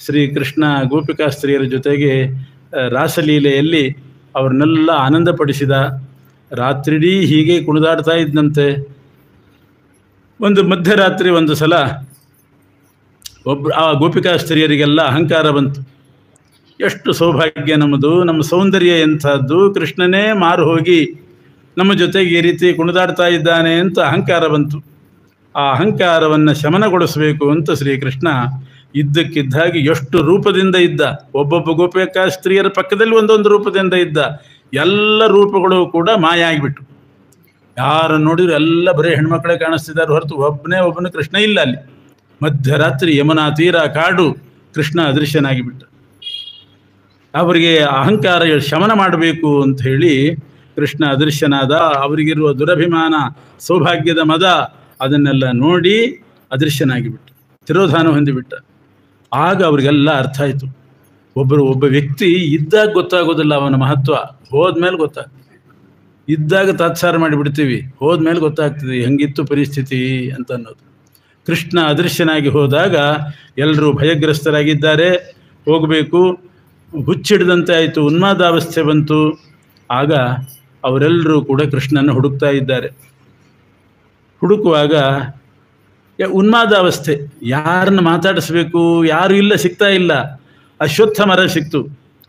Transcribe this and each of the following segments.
ಶ್ರೀಕೃಷ್ಣ ಗೋಪಿಕಾಸ್ತ್ರೀಯರ ಜೊತೆಗೆ ರಾಸಲೀಲೆಯಲ್ಲಿ ಅವ್ರನ್ನೆಲ್ಲ ಆನಂದಪಡಿಸಿದ. ರಾತ್ರಿಡೀ ಹೀಗೆ ಕುಣಿದಾಡ್ತಾ ಇದ್ದಂತೆ. ಒಂದು ಮಧ್ಯರಾತ್ರಿ ಒಂದು ಸಲ ಆ ಗೋಪಿಕಾಸ್ತ್ರೀಯರಿಗೆಲ್ಲ ಅಹಂಕಾರ ಬಂತು. ಎಷ್ಟು ಸೌಭಾಗ್ಯ ನಮ್ಮದು, ನಮ್ಮ ಸೌಂದರ್ಯ ಎಂಥದ್ದು, ಕೃಷ್ಣನೇ ಮಾರು ಹೋಗಿ ನಮ್ಮ ಜೊತೆಗೆ ಈ ರೀತಿ ಕುಣಿದಾಡ್ತಾ ಇದ್ದಾನೆ ಅಂತ ಅಹಂಕಾರ ಬಂತು. ಆ ಅಹಂಕಾರವನ್ನು ಶಮನಗೊಳಿಸಬೇಕು ಅಂತ ಶ್ರೀಕೃಷ್ಣ ಇದ್ದಕ್ಕಿದ್ದಾಗಿ ಎಷ್ಟು ರೂಪದಿಂದ ಇದ್ದ. ಒಬ್ಬೊಬ್ಬ ಗೋಪಿಕಾಸ್ತ್ರೀಯರ ಪಕ್ಕದಲ್ಲಿ ಒಂದೊಂದು ರೂಪದಿಂದ ಇದ್ದ. ಎಲ್ಲ ರೂಪಗಳು ಕೂಡ ಮಾಯ ಆಗಿಬಿಟ್ಟು. ಯಾರು ನೋಡಿದ್ರು ಎಲ್ಲ ಬರೀ ಹೆಣ್ಮಕ್ಳೇ ಕಾಣಿಸ್ತಿದ್ದಾರೆ ಹೊರತು ಒಬ್ಬನು ಕೃಷ್ಣ ಇಲ್ಲ ಅಲ್ಲಿ. ಮಧ್ಯರಾತ್ರಿ ಯಮುನಾ ತೀರ ಕಾಡು, ಕೃಷ್ಣ ಅದೃಶ್ಯನಾಗಿಬಿಟ್ಟ. ಅವರಿಗೆ ಅಹಂಕಾರ ಶಮನ ಮಾಡಬೇಕು ಅಂತ ಹೇಳಿ ಕೃಷ್ಣ ಅದೃಶ್ಯನಾದ. ಅವರಿಗಿರುವ ದುರಭಿಮಾನ, ಸೌಭಾಗ್ಯದ ಮದ ಅದನ್ನೆಲ್ಲ ನೋಡಿ ಅದೃಶ್ಯನಾಗಿಬಿಟ್ಟ, ತಿರೋಧಾನ ಹೊಂದಿಬಿಟ್ಟ. ಆಗ ಅವರಿಗೆಲ್ಲ ಅರ್ಥ ಆಯಿತು, ಒಬ್ಬ ವ್ಯಕ್ತಿ ಇದ್ದಾಗ ಗೊತ್ತಾಗೋದಿಲ್ಲ ಅವನ ಮಹತ್ವ, ಹೋದ್ಮೇಲೆ ಗೊತ್ತಾಗ್ತದೆ. ಇದ್ದಾಗ ತಾತ್ಸಾರ ಮಾಡಿಬಿಡ್ತೀವಿ, ಹೋದ್ಮೇಲೆ ಗೊತ್ತಾಗ್ತದೆ ಹೆಂಗಿತ್ತು ಪರಿಸ್ಥಿತಿ ಅಂತ ಅನ್ನೋದು. ಕೃಷ್ಣ ಅದೃಶ್ಯನಾಗಿ ಹೋದಾಗ ಎಲ್ಲರೂ ಭಯಗ್ರಸ್ತರಾಗಿದ್ದಾರೆ, ಹೋಗಬೇಕು, ಹುಚ್ಚಿಡ್ದಂತೆ ಆಯಿತು, ಉನ್ಮಾದಾವಸ್ಥೆ ಬಂತು. ಆಗ ಅವರೆಲ್ಲರೂ ಕೂಡ ಕೃಷ್ಣನ ಹುಡುಕ್ತಾ ಇದ್ದಾರೆ. ಹುಡುಕುವಾಗ ಉನ್ಮಾದಾವಸ್ಥೆ, ಯಾರನ್ನು ಮಾತಾಡಿಸ್ಬೇಕು, ಯಾರು ಇಲ್ಲ, ಸಿಗ್ತಾ ಇಲ್ಲ. ಅಶ್ವತ್ಥ ಮರ ಸಿಕ್ತು,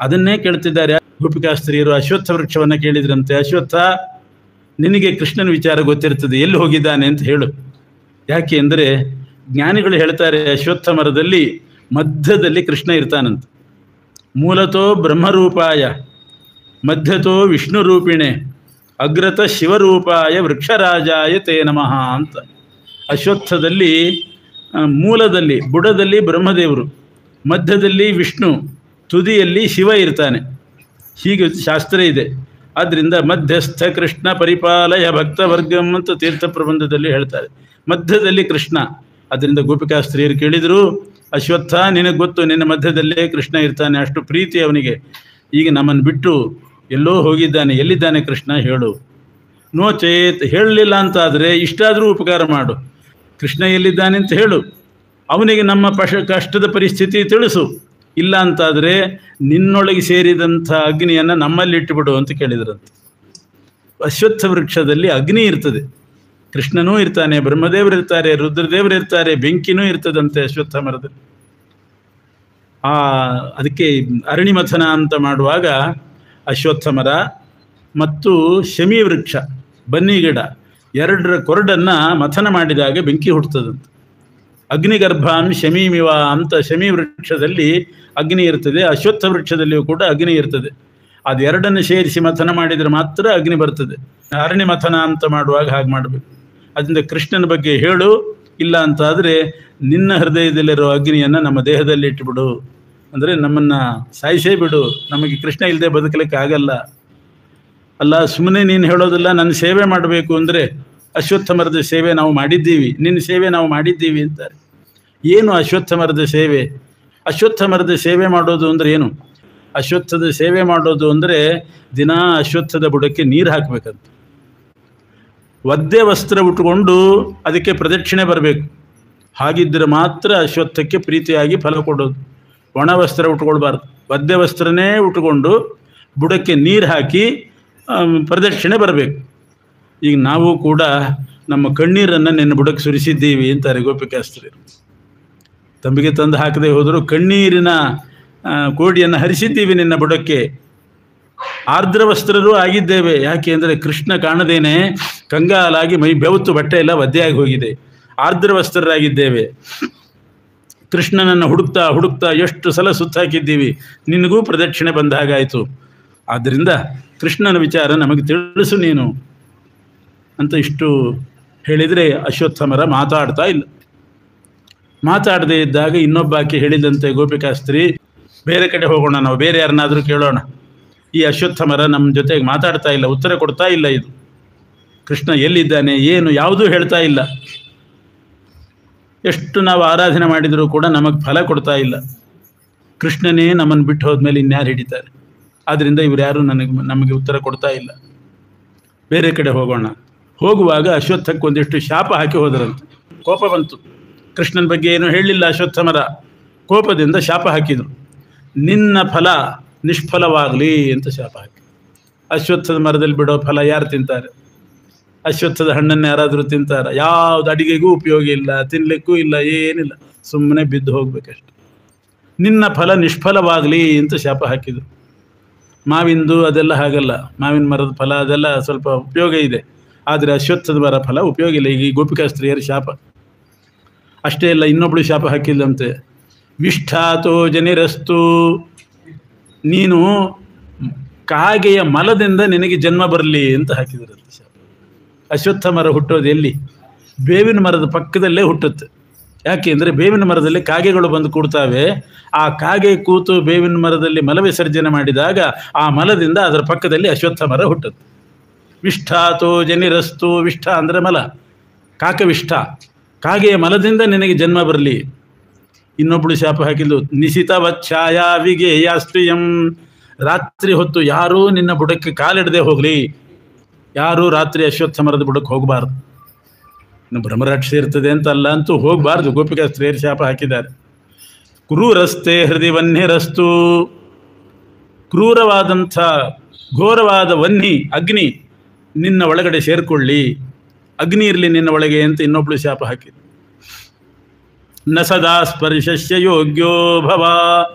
ಅದನ್ನೇ ಕೇಳ್ತಿದ್ದಾರೆ ಗೋಪಿಕಾಸ್ತ್ರೀಯರು. ಅಶ್ವತ್ಥ ವೃಕ್ಷವನ್ನು ಕೇಳಿದ್ರಂತೆ, ಅಶ್ವತ್ಥ, ನಿನಗೆ ಕೃಷ್ಣನ ವಿಚಾರ ಗೊತ್ತಿರ್ತದೆ, ಎಲ್ಲಿ ಹೋಗಿದ್ದಾನೆ ಅಂತ ಹೇಳು. ಯಾಕೆ ಅಂದರೆ ಜ್ಞಾನಿಗಳು ಹೇಳ್ತಾರೆ, ಅಶ್ವತ್ಥ ಮರದಲ್ಲಿ ಮಧ್ಯದಲ್ಲಿ ಕೃಷ್ಣ ಇರ್ತಾನಂತೆ. ಮೂಲತೋ ಬ್ರಹ್ಮರೂಪಾಯ ಮಧ್ಯತೋ ವಿಷ್ಣು ರೂಪಿಣೆ ಅಗ್ರತ ಶಿವರೂಪಾಯ ವೃಕ್ಷರಾಜಾಯ ತೇ ನಮಃ ಅಂತ. ಅಶ್ವತ್ಥದಲ್ಲಿ ಮೂಲದಲ್ಲಿ ಬುಡದಲ್ಲಿ ಬ್ರಹ್ಮದೇವರು, ಮಧ್ಯದಲ್ಲಿ ವಿಷ್ಣು, ತುದಿಯಲ್ಲಿ ಶಿವ ಇರ್ತಾನೆ. ಹೀಗೆ ಶಾಸ್ತ್ರ ಇದೆ. ಆದ್ದರಿಂದ ಮಧ್ಯಸ್ಥ ಕೃಷ್ಣ ಪರಿಪಾಲಯ ಭಕ್ತವರ್ಗಂ ಅಂತ ತೀರ್ಥ ಪ್ರಬಂಧದಲ್ಲಿ ಹೇಳ್ತಾರೆ. ಮಧ್ಯದಲ್ಲಿ ಕೃಷ್ಣ. ಅದರಿಂದ ಗೋಪಿಕಾಸ್ತ್ರೀಯರು ಕೇಳಿದರು, ಅಶ್ವತ್ಥ, ನಿನಗೆ ಗೊತ್ತು, ನಿನ್ನ ಮಧ್ಯದಲ್ಲೇ ಕೃಷ್ಣ ಇರ್ತಾನೆ, ಅಷ್ಟು ಪ್ರೀತಿ ಅವನಿಗೆ. ಈಗ ನಮ್ಮನ್ನು ಬಿಟ್ಟು ಎಲ್ಲೋ ಹೋಗಿದ್ದಾನೆ, ಎಲ್ಲಿದ್ದಾನೆ ಕೃಷ್ಣ ಹೇಳು. ನೋ ಚೇತ್, ಹೇಳಲಿಲ್ಲ ಅಂತಾದರೆ ಇಷ್ಟಾದರೂ ಉಪಕಾರ ಮಾಡು, ಕೃಷ್ಣ ಎಲ್ಲಿದ್ದಾನೆ ಅಂತ ಹೇಳು, ಅವನಿಗೆ ನಮ್ಮ ಕಷ್ಟದ ಪರಿಸ್ಥಿತಿ ತಿಳಿಸು. ಇಲ್ಲ ಅಂತಾದರೆ ನಿನ್ನೊಳಗೆ ಸೇರಿದಂಥ ಅಗ್ನಿಯನ್ನು ನಮ್ಮಲ್ಲಿ ಇಟ್ಟುಬಿಡು ಅಂತ ಕೇಳಿದ್ರಂತೆ. ಅಶ್ವತ್ಥ ವೃಕ್ಷದಲ್ಲಿ ಅಗ್ನಿ ಇರ್ತದೆ, ಕೃಷ್ಣನೂ ಇರ್ತಾನೆ, ಬ್ರಹ್ಮದೇವರು ಇರ್ತಾರೆ, ರುದ್ರದೇವರು ಇರ್ತಾರೆ, ಬೆಂಕಿನೂ ಇರ್ತದಂತೆ ಅಶ್ವತ್ಥ ಮರದಲ್ಲಿ. ಅದಕ್ಕೆ ಅರಣಿಮಥನ ಅಂತ ಮಾಡುವಾಗ ಅಶ್ವತ್ಥ ಮರ ಮತ್ತು ಶಮಿ ವೃಕ್ಷ, ಬನ್ನಿ ಗಿಡ, ಎರಡರ ಕೊರಡನ್ನು ಮಥನ ಮಾಡಿದಾಗ ಬೆಂಕಿ ಹುಟ್ಟುತ್ತದಂತೆ. ಅಗ್ನಿಗರ್ಭಾನ್ ಶಮೀಮಿವ ಅಂತ ಶಮಿ ವೃಕ್ಷದಲ್ಲಿ ಅಗ್ನಿ ಇರ್ತದೆ, ಅಶ್ವತ್ಥ ವೃಕ್ಷದಲ್ಲಿಯೂ ಕೂಡ ಅಗ್ನಿ ಇರ್ತದೆ. ಅದೆರಡನ್ನು ಸೇರಿಸಿ ಮಥನ ಮಾಡಿದರೆ ಮಾತ್ರ ಅಗ್ನಿ ಬರ್ತದೆ. ಅರಣ್ಯ ಮಥನ ಅಂತ ಮಾಡುವಾಗ ಹಾಗೆ ಮಾಡಬೇಕು. ಅದರಿಂದ ಕೃಷ್ಣನ ಬಗ್ಗೆ ಹೇಳು, ಇಲ್ಲ ಅಂತಾದರೆ ನಿನ್ನ ಹೃದಯದಲ್ಲಿರೋ ಅಗ್ನಿಯನ್ನು ನಮ್ಮ ದೇಹದಲ್ಲಿ ಇಟ್ಟುಬಿಡು, ಅಂದರೆ ನಮ್ಮನ್ನು ಸಾಯಿಸೇ ಬಿಡು, ನಮಗೆ ಕೃಷ್ಣ ಇಲ್ಲದೆ ಬದುಕಲಿಕ್ಕೆ ಆಗಲ್ಲ. ಅಲ್ಲ, ಸುಮ್ಮನೆ ನೀನು ಹೇಳೋದಿಲ್ಲ, ನನ್ನ ಸೇವೆ ಮಾಡಬೇಕು ಅಂದರೆ ಅಶ್ವತ್ಥ ಮರದ ಸೇವೆ ನಾವು ಮಾಡಿದ್ದೀವಿ, ನಿನ್ನ ಸೇವೆ ನಾವು ಮಾಡಿದ್ದೀವಿ ಅಂತಾರೆ. ಏನು ಅಶ್ವತ್ಥ ಮರದ ಸೇವೆ? ಅಶ್ವತ್ಥ ಮರದ ಸೇವೆ ಮಾಡೋದು ಅಂದರೆ ಏನು? ಅಶ್ವತ್ಥದ ಸೇವೆ ಮಾಡೋದು ಅಂದರೆ ದಿನಾ ಅಶ್ವತ್ಥದ ಬುಡಕ್ಕೆ ನೀರು ಹಾಕಬೇಕಂತ. ಒದ್ದೆ ವಸ್ತ್ರ ಉಟ್ಕೊಂಡು ಅದಕ್ಕೆ ಪ್ರದಕ್ಷಿಣೆ ಬರಬೇಕು. ಹಾಗಿದ್ದರೆ ಮಾತ್ರ ಅಶ್ವತ್ಥಕ್ಕೆ ಪ್ರೀತಿಯಾಗಿ ಫಲ ಕೊಡೋದು. ಒಣ ವಸ್ತ್ರ ಉಟ್ಕೊಳ್ಬಾರ್ದು, ಒದ್ದೆ ವಸ್ತ್ರನೇ ಉಟ್ಕೊಂಡು ಬುಡಕ್ಕೆ ನೀರು ಹಾಕಿ ಪ್ರದಕ್ಷಿಣೆ ಬರಬೇಕು. ಈಗ ನಾವು ಕೂಡ ನಮ್ಮ ಕಣ್ಣೀರನ್ನು ನಿನ್ನ ಬುಡಕ್ಕೆ ಸುರಿಸಿದ್ದೀವಿ ಅಂತಾರೆ ಗೋಪಿಕಾಸ್ತ್ರೀಯರು. ತಂಬಿಗೆ ತಂದು ಹಾಕದೆ ಹೋದರೂ ಕಣ್ಣೀರಿನ ಕೋಡಿಯನ್ನು ಹರಿಸಿದ್ದೀವಿ ನಿನ್ನ ಬುಡಕ್ಕೆ. ಆರ್ದ್ರ ವಸ್ತ್ರರೂ ಆಗಿದ್ದೇವೆ. ಯಾಕೆ ಅಂದರೆ ಕೃಷ್ಣ ಕಾಣದೇನೆ ಕಂಗಾಲಾಗಿ ಮೈ ಬೆವತ್ತು, ಬಟ್ಟೆ ಎಲ್ಲ ಒದ್ದೆಯಾಗಿ ಹೋಗಿದೆ. ಆರ್ದ್ರ ವಸ್ತ್ರರಾಗಿದ್ದೇವೆ. ಕೃಷ್ಣನನ್ನು ಹುಡುಕ್ತಾ ಹುಡುಕ್ತಾ ಎಷ್ಟು ಸಲ ಸುತ್ತಾಕಿದ್ದೀವಿ, ನಿನಗೂ ಪ್ರದಕ್ಷಿಣೆ ಬಂದ ಹಾಗಾಯಿತು. ಆದ್ದರಿಂದ ಕೃಷ್ಣನ ವಿಚಾರ ನಮಗೆ ತಿಳಿಸು ನೀನು ಅಂತ ಇಷ್ಟು ಹೇಳಿದರೆ ಅಶ್ವತ್ಥ ಮರ ಮಾತಾಡ್ತಾ ಇಲ್ಲ. ಮಾತಾಡದೇ ಇದ್ದಾಗ ಇನ್ನೊಬ್ಬಾಕಿ ಹೇಳಿದಂತೆ ಗೋಪಿಕಾಸ್ತ್ರೀ, ಬೇರೆ ಕಡೆ ಹೋಗೋಣ, ನಾವು ಬೇರೆ ಯಾರನ್ನಾದರೂ ಕೇಳೋಣ, ಈ ಅಶ್ವತ್ಥ ಮರ ನಮ್ಮ ಜೊತೆಗೆ ಮಾತಾಡ್ತಾ ಇಲ್ಲ, ಉತ್ತರ ಕೊಡ್ತಾ ಇಲ್ಲ. ಇದು ಕೃಷ್ಣ ಎಲ್ಲಿದ್ದಾನೆ ಏನು ಯಾವುದೂ ಹೇಳ್ತಾ ಇಲ್ಲ. ಎಷ್ಟು ನಾವು ಆರಾಧನೆ ಮಾಡಿದರೂ ಕೂಡ ನಮಗೆ ಫಲ ಕೊಡ್ತಾ ಇಲ್ಲ. ಕೃಷ್ಣನೇ ನಮ್ಮನ್ನು ಬಿಟ್ಟು ಹೋದ್ಮೇಲೆ ಇನ್ಯಾರು ಹಿಡಿತಾರೆ? ಆದ್ದರಿಂದ ಇವರು ಯಾರು ನಮಗೆ ಉತ್ತರ ಕೊಡ್ತಾ ಇಲ್ಲ, ಬೇರೆ ಕಡೆ ಹೋಗೋಣ. ಹೋಗುವಾಗ ಅಶ್ವತ್ಥಕ್ಕೆ ಒಂದಿಷ್ಟು ಶಾಪ ಹಾಕಿ ಹೋದರಂತೆ. ಕೋಪ ಬಂತು. ಕೃಷ್ಣನ ಬಗ್ಗೆ ಏನೂ ಹೇಳಲಿಲ್ಲ ಅಶ್ವತ್ಥ ಮರ. ಕೋಪದಿಂದ ಶಾಪ ಹಾಕಿದರು. ನಿನ್ನ ಫಲ ನಿಷ್ಫಲವಾಗಲಿ ಅಂತ ಶಾಪ ಹಾಕಿ. ಅಶ್ವತ್ಥದ ಮರದಲ್ಲಿ ಬಿಡೋ ಫಲ ಯಾರು ತಿಂತಾರೆ? ಅಶ್ವತ್ಥದ ಹಣ್ಣನ್ನು ಯಾರಾದರೂ ತಿಂತಾರೆ? ಯಾವುದು ಅಡಿಗೆಗೂ ಉಪಯೋಗ ಇಲ್ಲ, ತಿನ್ನಲಿಕ್ಕೂ ಇಲ್ಲ, ಏನಿಲ್ಲ, ಸುಮ್ಮನೆ ಬಿದ್ದು ಹೋಗ್ಬೇಕಷ್ಟೆ. ನಿನ್ನ ಫಲ ನಿಷ್ಫಲವಾಗಲಿ ಅಂತ ಶಾಪ ಹಾಕಿದರು. ಮಾವಿಂದು ಅದೆಲ್ಲ ಹಾಗಲ್ಲ, ಮಾವಿನ ಮರದ ಫಲ ಅದೆಲ್ಲ ಸ್ವಲ್ಪ ಉಪಯೋಗ ಇದೆ, ಆದರೆ ಅಶ್ವತ್ಥದ ಮರ ಫಲ ಉಪಯೋಗ ಇಲ್ಲ. ಈಗ ಈ ಗೋಪಿಕಾ ಸ್ತ್ರೀಯರ ಶಾಪ ಅಷ್ಟೇ ಇಲ್ಲ, ಇನ್ನೊಬ್ಳು ಶಾಪ ಹಾಕಿಲ್ಲಂತೆ. ವಿಷ್ಠಾತೋ ಜನಿರಸ್ತು, ನೀನು ಕಾಗೆಯ ಮಲದಿಂದ ನಿನಗೆ ಜನ್ಮ ಬರಲಿ ಅಂತ ಹಾಕಿದ್ರಂತೆ ಶಾಪ. ಅಶ್ವತ್ಥ ಮರ ಹುಟ್ಟೋದು ಎಲ್ಲಿ? ಬೇವಿನ ಮರದ ಪಕ್ಕದಲ್ಲೇ ಹುಟ್ಟುತ್ತೆ. ಯಾಕೆ ಅಂದರೆ ಬೇವಿನ ಮರದಲ್ಲಿ ಕಾಗೆಗಳು ಬಂದು ಕೂಡ್ತಾವೆ. ಆ ಕಾಗೆ ಕೂತು ಬೇವಿನ ಮರದಲ್ಲಿ ಮಲ ವಿಸರ್ಜನೆ ಮಾಡಿದಾಗ ಆ ಮಲದಿಂದ ಅದರ ಪಕ್ಕದಲ್ಲಿ ಅಶ್ವತ್ಥ ಮರ ಹುಟ್ಟುತ್ತೆ. ವಿಷ್ಠಾತೋ ಜನಿರಸ್ತು, ವಿಷ್ಠ ಅಂದರೆ ಮಲ, ಕಾಕವಿಷ್ಠ, ಕಾಗೆಯ ಮಲದಿಂದ ನಿನಗೆ ಜನ್ಮ ಬರಲಿ. ಇನ್ನೊಬ್ಬಳು ಶಾಪ ಹಾಕಿದ್ದು, ನಿಶಿತ ವಚ್ಛಾಯ ವಿಗೇಯಾಸ್ತ್ರಿಯಂ, ರಾತ್ರಿ ಹೊತ್ತು ಯಾರೂ ನಿನ್ನ ಬುಡಕ್ಕೆ ಕಾಲಿಡದೆ ಹೋಗಲಿ. ಯಾರೂ ರಾತ್ರಿ ಅಶ್ವತ್ಥ ಮರದ ಬುಡಕ್ಕೆ ಹೋಗಬಾರ್ದು. ಇನ್ನು ಬ್ರಹ್ಮರಾಕ್ಷಸ ಇರ್ತದೆ ಅಂತ ಅಲ್ಲ, ಅಂತೂ ಹೋಗಬಾರ್ದು. ಗೋಪಿಕಾ ಸ್ತ್ರೀಯರು ಶಾಪ ಹಾಕಿದ್ದಾರೆ. ಕ್ರೂರಸ್ತೆ ಹೃದಯ ವನ್ಯರಸ್ತು, ಕ್ರೂರವಾದಂಥ ಘೋರವಾದ ವನ್ನಿ ಅಗ್ನಿ ನಿನ್ನ ಒಳಗಡೆ ಸೇರಿಕೊಳ್ಳಿ, ಅಗ್ನಿ ಇರಲಿ ನಿನ್ನ ಒಳಗೆ ಅಂತ ಇನ್ನೊಬ್ಳು ಶಾಪ ಹಾಕಿದ್ರು. ನ ಸದಾ ಸ್ಪರ್ಶಸ್ಯ ಯೋಗ್ಯೋ ಭವ,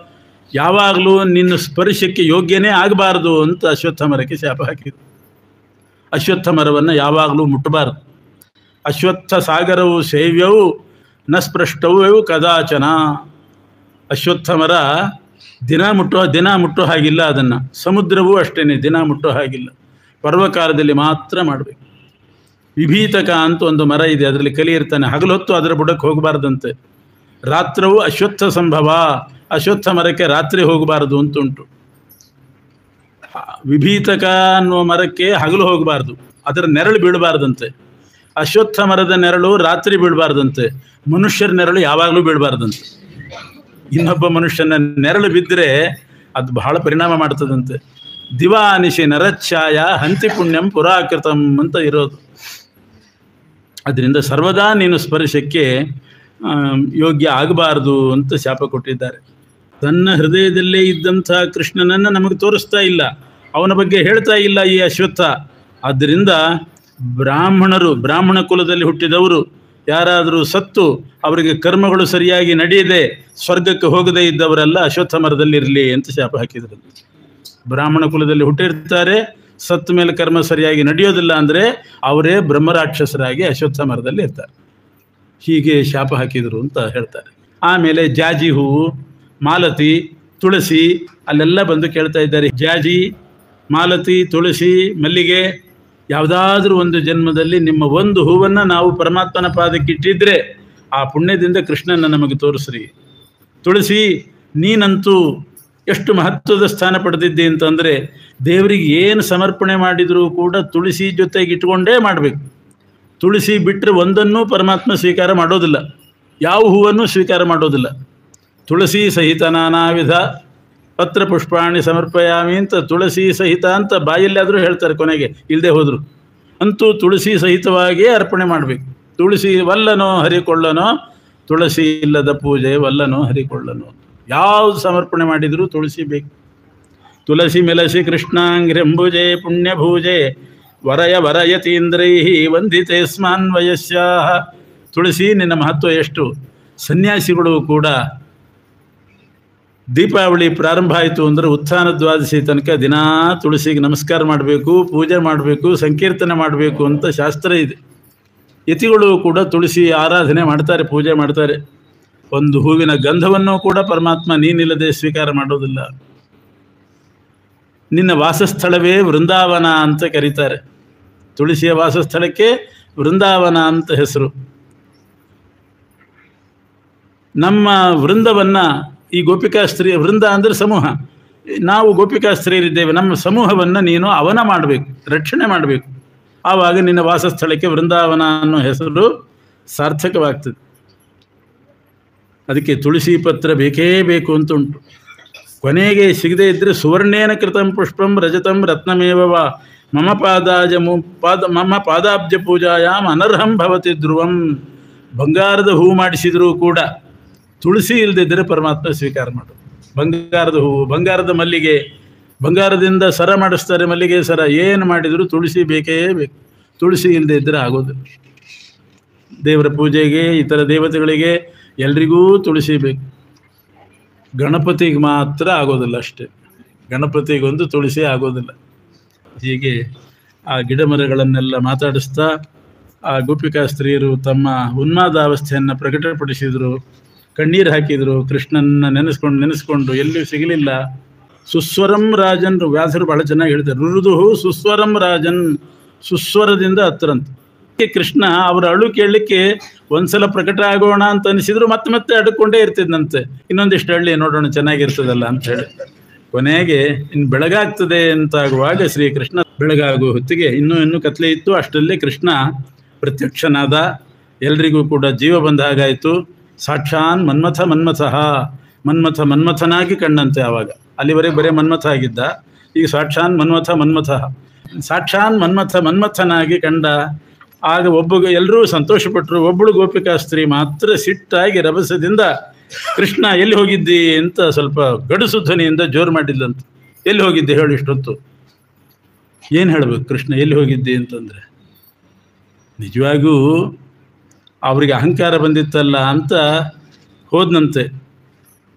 ಯಾವಾಗಲೂ ನಿನ್ನ ಸ್ಪರ್ಶಕ್ಕೆ ಯೋಗ್ಯನೇ ಆಗಬಾರ್ದು ಅಂತ ಅಶ್ವತ್ಥ ಮರಕ್ಕೆ ಶಾಪ ಹಾಕಿದ್ರು. ಅಶ್ವತ್ಥ ಮರವನ್ನು ಯಾವಾಗಲೂ ಮುಟ್ಟಬಾರ್ದು. ಅಶ್ವತ್ಥ ಸಾಗರವು ಸೇವ್ಯವು ನ ಸ್ಪೃಷ್ಟವು ಕದಾಚನ. ಅಶ್ವತ್ಥ ಮರ ದಿನ ಮುಟ್ಟೋ ಹಾಗಿಲ್ಲ, ಅದನ್ನು. ಸಮುದ್ರವೂ ಅಷ್ಟೇ, ದಿನ ಮುಟ್ಟೋ ಹಾಗಿಲ್ಲ, ಪರ್ವಕಾಲದಲ್ಲಿ ಮಾತ್ರ ಮಾಡಬೇಕು. ವಿಭೀತಕ ಅಂತ ಒಂದು ಮರ ಇದೆ, ಅದರಲ್ಲಿ ಕಲಿ ಇರ್ತಾನೆ, ಹಗಲು ಹೊತ್ತು ಅದರ ಬುಡಕ್ಕೆ ಹೋಗಬಾರ್ದಂತೆ. ರಾತ್ರವು ಅಶ್ವತ್ಥ ಸಂಭವ, ಅಶ್ವತ್ಥ ಮರಕ್ಕೆ ರಾತ್ರಿ ಹೋಗಬಾರ್ದು ಅಂತುಂಟು. ವಿಭೀತಕ ಅನ್ನುವ ಮರಕ್ಕೆ ಹಗಲು ಹೋಗಬಾರ್ದು, ಅದರ ನೆರಳು ಬೀಳಬಾರ್ದಂತೆ. ಅಶ್ವತ್ಥ ಮರದ ನೆರಳು ರಾತ್ರಿ ಬೀಳಬಾರ್ದಂತೆ. ಮನುಷ್ಯರ ನೆರಳು ಯಾವಾಗಲೂ ಬೀಳಬಾರ್ದಂತೆ. ಇನ್ನೊಬ್ಬ ಮನುಷ್ಯನ ನೆರಳು ಬಿದ್ದರೆ ಅದು ಬಹಳ ಪರಿಣಾಮ ಮಾಡ್ತದಂತೆ. ದಿವಾನಿಶಿ ನರಚ್ಛಾಯ ಹಂತಿ ಪುಣ್ಯಂ ಪುರಾಕೃತಂ ಅಂತ ಇರೋದು. ಅದರಿಂದ ಸರ್ವದಾ ನೀನು ಸ್ಪರ್ಶಕ್ಕೆ ಯೋಗ್ಯ ಆಗಬಾರ್ದು ಅಂತ ಶಾಪ ಕೊಟ್ಟಿದ್ದಾರೆ. ತನ್ನ ಹೃದಯದಲ್ಲೇ ಇದ್ದಂಥ ಕೃಷ್ಣನನ್ನು ನಮಗೆ ತೋರಿಸ್ತಾ ಇಲ್ಲ, ಅವನ ಬಗ್ಗೆ ಹೇಳ್ತಾ ಇಲ್ಲ ಈ ಅಶ್ವತ್ಥ. ಆದ್ದರಿಂದ ಬ್ರಾಹ್ಮಣ ಕುಲದಲ್ಲಿ ಹುಟ್ಟಿದವರು ಯಾರಾದರೂ ಸತ್ತು ಅವರಿಗೆ ಕರ್ಮಗಳು ಸರಿಯಾಗಿ ನಡೆಯದೆ ಸ್ವರ್ಗಕ್ಕೆ ಹೋಗದೇ ಇದ್ದವರೆಲ್ಲ ಅಶ್ವತ್ಥ ಮರದಲ್ಲಿರಲಿ ಅಂತ ಶಾಪ ಹಾಕಿದ್ರು. ಬ್ರಾಹ್ಮಣ ಕುಲದಲ್ಲಿ ಹುಟ್ಟಿರ್ತಾರೆ, ಸತ್ತ ಮೇಲೆ ಕರ್ಮ ಸರಿಯಾಗಿ ನಡೆಯೋದಿಲ್ಲ ಅಂದರೆ ಅವರೇ ಬ್ರಹ್ಮರಾಕ್ಷಸರಾಗಿ ಅಶ್ವತ್ಥ ಮರದಲ್ಲಿ ಇರ್ತಾರೆ. ಹೀಗೆ ಶಾಪ ಹಾಕಿದರು ಅಂತ ಹೇಳ್ತಾರೆ. ಆಮೇಲೆ ಜಾಜಿ ಹೂವು, ಮಾಲತಿ, ತುಳಸಿ ಅಲ್ಲೆಲ್ಲ ಬಂದು ಕೇಳ್ತಾ ಇದ್ದಾರೆ. ಜಾಜಿ, ಮಾಲತಿ, ತುಳಸಿ, ಮಲ್ಲಿಗೆ, ಯಾವುದಾದ್ರೂ ಒಂದು ಜನ್ಮದಲ್ಲಿ ನಿಮ್ಮ ಒಂದು ಹೂವನ್ನು ನಾವು ಪರಮಾತ್ಮನ ಪಾದಕ್ಕಿಟ್ಟಿದ್ರೆ ಆ ಪುಣ್ಯದಿಂದ ಕೃಷ್ಣನ ನಮಗೆ ತೋರಿಸ್ರಿ. ತುಳಸಿ, ನೀನಂತೂ ಎಷ್ಟು ಮಹತ್ವದ ಸ್ಥಾನ ಪಡೆದಿದ್ದೆ ಅಂತಂದರೆ ದೇವರಿಗೆ ಏನು ಸಮರ್ಪಣೆ ಮಾಡಿದರೂ ಕೂಡ ತುಳಸಿ ಜೊತೆಗೆ ಇಟ್ಕೊಂಡೇ ಮಾಡಬೇಕು. ತುಳಸಿ ಬಿಟ್ಟರೆ ಒಂದನ್ನೂ ಪರಮಾತ್ಮ ಸ್ವೀಕಾರ ಮಾಡೋದಿಲ್ಲ, ಯಾವ ಹೂವನ್ನು ಸ್ವೀಕಾರ ಮಾಡೋದಿಲ್ಲ. ತುಳಸಿ ಸಹಿತ ನಾನಾ ವಿಧ ಪತ್ರ ಪುಷ್ಪಾಣಿ ಸಮರ್ಪಯಾಮಿ ಅಂತ ತುಳಸಿ ಸಹಿತ ಅಂತ ಬಾಯಲ್ಲಾದರೂ ಹೇಳ್ತಾರೆ ಕೊನೆಗೆ, ಇಲ್ಲದೆ ಹೋದರು. ಅಂತೂ ತುಳಸಿ ಸಹಿತವಾಗಿಯೇ ಅರ್ಪಣೆ ಮಾಡಬೇಕು. ತುಳಸಿ ವಲ್ಲನೋ ಹರಿಕೊಳ್ಳನೋ, ತುಳಸಿ ಇಲ್ಲದ ಪೂಜೆ ವಲ್ಲನೋ ಹರಿಕೊಳ್ಳನೋ. ಯಾವುದು ಸಮರ್ಪಣೆ ಮಾಡಿದರೂ ತುಳಸಿ ಬೇಕು. ತುಳಸಿ ಮೆಲಸಿ ಕೃಷ್ಣಾಂಗ್ರೆಂಬುಜೆ ಪುಣ್ಯಭೂಜೆ ವರಯ ವರಯತೀಂದ್ರೈ ವಂದಿತೆ ಸ್ಮಾನ್ ವಯಸ್ಯಾಹ. ತುಳಸಿ ನಿನ್ನ ಮಹತ್ವ ಎಷ್ಟು. ಸನ್ಯಾಸಿಗಳು ಕೂಡ ದೀಪಾವಳಿ ಪ್ರಾರಂಭ ಆಯಿತು ಅಂದರೆ ಉತ್ಥಾನ ದ್ವಾದಶಿ ತನಕ ದಿನಾ ತುಳಸಿಗೆ ನಮಸ್ಕಾರ ಮಾಡಬೇಕು, ಪೂಜೆ ಮಾಡಬೇಕು, ಸಂಕೀರ್ತನೆ ಮಾಡಬೇಕು ಅಂತ ಶಾಸ್ತ್ರ ಇದೆ. ಯತಿಗಳು ಕೂಡ ತುಳಸಿ ಆರಾಧನೆ ಮಾಡ್ತಾರೆ, ಪೂಜೆ ಮಾಡ್ತಾರೆ. ಒಂದು ಹೂವಿನ ಗಂಧವನ್ನು ಕೂಡ ಪರಮಾತ್ಮ ನೀನಿಲ್ಲದೆ ಸ್ವೀಕಾರ ಮಾಡೋದಿಲ್ಲ. ನಿನ್ನ ವಾಸಸ್ಥಳವೇ ವೃಂದಾವನ ಅಂತ ಕರೀತಾರೆ. ತುಳಸಿಯ ವಾಸಸ್ಥಳಕ್ಕೆ ವೃಂದಾವನ ಅಂತ ಹೆಸರು. ನಮ್ಮ ವೃಂದವನ್ನು ಈ ಗೋಪಿಕಾ ಸ್ತ್ರೀ ವೃಂದ ಅಂದರೆ ಸಮೂಹ, ನಾವು ಗೋಪಿಕಾ ಸ್ತ್ರೀಯರಿದ್ದೇವೆ. ನಮ್ಮ ಸಮೂಹವನ್ನು ನೀನು ಅವನ ಮಾಡಬೇಕು, ರಕ್ಷಣೆ ಮಾಡಬೇಕು. ಆವಾಗ ನಿನ್ನ ವಾಸಸ್ಥಳಕ್ಕೆ ವೃಂದಾವನ ಅನ್ನೋ ಹೆಸರು ಸಾರ್ಥಕವಾಗ್ತದೆ. ಅದಕ್ಕೆ ತುಳಸಿ ಪತ್ರ ಬೇಕೇ ಬೇಕು ಅಂತ ಉಂಟು. ಕೊನೆಗೆ ಸಿಗದೇ ಇದ್ದರೆ ಸುವರ್ಣೇನ ಕೃತಂ ಪುಷ್ಪಂ ರಜತಂ ರತ್ನಮೇವ ಮಮ ಪಾದಾಬ್ಜ ಪೂಜಾಯಾಮ್ ಅನರ್ಹಂ ಭವತಿ ಧ್ರುವಂ. ಬಂಗಾರದ ಹೂ ಮಾಡಿಸಿದರೂ ಕೂಡ ತುಳಸಿ ಇಲ್ಲದಿದ್ದರೆ ಪರಮಾತ್ಮ ಸ್ವೀಕಾರ ಮಾಡು. ಬಂಗಾರದ ಹೂವು, ಬಂಗಾರದ ಮಲ್ಲಿಗೆ, ಬಂಗಾರದಿಂದ ಸರ ಮಾಡಿಸ್ತಾರೆ, ಮಲ್ಲಿಗೆ ಸರ, ಏನು ಮಾಡಿದರೂ ತುಳಸಿ ಬೇಕೇ ಬೇಕು. ತುಳಸಿ ಇಲ್ಲದೆ ಇದ್ದರೆ ಆಗೋದಿಲ್ಲ. ದೇವರ ಪೂಜೆಗೆ, ಇತರ ದೇವತೆಗಳಿಗೆ ಎಲ್ರಿಗೂ ತುಳಸಿ ಬೇಕು. ಗಣಪತಿಗೆ ಮಾತ್ರ ಆಗೋದಿಲ್ಲ ಅಷ್ಟೇ. ಗಣಪತಿಗೊಂದು ತುಳಸಿ ಆಗೋದಿಲ್ಲ. ಹೀಗೆ ಆ ಗಿಡ ಮರಗಳನ್ನೆಲ್ಲ ಮಾತಾಡಿಸ್ತಾ ಆ ಗೋಪಿಕಾ ಸ್ತ್ರೀಯರು ತಮ್ಮ ಉನ್ಮಾದಾವಸ್ಥೆಯನ್ನು ಪ್ರಕಟಪಡಿಸಿದರು, ಕಣ್ಣೀರು ಹಾಕಿದರು. ಕೃಷ್ಣನ ನೆನೆಸ್ಕೊಂಡು ಎಲ್ಲಿಯೂ ಸಿಗಲಿಲ್ಲ. ಸುಸ್ವರಂ ರಾಜನ್, ವ್ಯಾಸರು ಬಹಳ ಚೆನ್ನಾಗಿ ಹೇಳ್ತಾರೆ, ರುರುದುಹು ಸುಸ್ವರಂ ರಾಜನ್, ಸುಸ್ವರದಿಂದ ಹತ್ತರಂತ. ಕೃಷ್ಣ ಅವರ ಅಳು ಕೇಳಲಿಕ್ಕೆ ಒಂದ್ಸಲ ಪ್ರಕಟ ಆಗೋಣ ಅಂತ ಅನಿಸಿದ್ರು ಮತ್ತೆ ಅಡ್ಕೊಂಡೇ ಇರ್ತಿದ್ದಂತೆ. ಇನ್ನೊಂದಿಷ್ಟು ಹಳ್ಳಿ ನೋಡೋಣ ಚೆನ್ನಾಗಿರ್ತದಲ್ಲ ಅಂತ ಹೇಳಿ ಕೊನೆಗೆ ಇನ್ನು ಬೆಳಗಾಗ್ತದೆ ಅಂತಾಗುವಾಗ ಶ್ರೀಕೃಷ್ಣ ಬೆಳಗಾಗುವ ಹೊತ್ತಿಗೆ ಇನ್ನೂ ಕತ್ಲೆ ಇತ್ತು. ಅಷ್ಟರಲ್ಲೇ ಕೃಷ್ಣ ಪ್ರತ್ಯಕ್ಷನಾದ, ಎಲ್ರಿಗೂ ಕೂಡ ಜೀವ ಬಂದ ಹಾಗಾಯಿತು. ಸಾಕ್ಷಾನ್ ಮನ್ಮಥನಾಗಿ ಕಂಡಂತೆ. ಆವಾಗ ಅಲ್ಲಿವರೆಗೆ ಬರೀ ಮನ್ಮಥ ಆಗಿದ್ದ, ಈಗ ಸಾಕ್ಷಾನ್ ಮನ್ಮಥನಾಗಿ ಕಂಡ. ಆಗ ಎಲ್ಲರೂ ಸಂತೋಷಪಟ್ಟರು. ಒಬ್ಬಳು ಗೋಪಿಕಾ ಸ್ತ್ರೀ ಮಾತ್ರ ಸಿಟ್ಟಾಗಿ ರಭಸದಿಂದ ಕೃಷ್ಣ ಎಲ್ಲಿ ಹೋಗಿದ್ದಿ ಅಂತ ಸ್ವಲ್ಪ ಗಡುಸು ಧ್ವನಿಯಿಂದ ಜೋರು ಮಾಡಿದ್ದಂತೆ. ಎಲ್ಲಿ ಹೋಗಿದ್ದೆ ಹೇಳು ಇಷ್ಟೊತ್ತು? ಏನು ಹೇಳಬೇಕು ಕೃಷ್ಣ ಎಲ್ಲಿ ಹೋಗಿದ್ದಿ ಅಂತಂದರೆ? ನಿಜವಾಗೂ ಅವರಿಗೆ ಅಹಂಕಾರ ಬಂದಿತ್ತಲ್ಲ ಅಂತ ಹೋದನಂತೆ.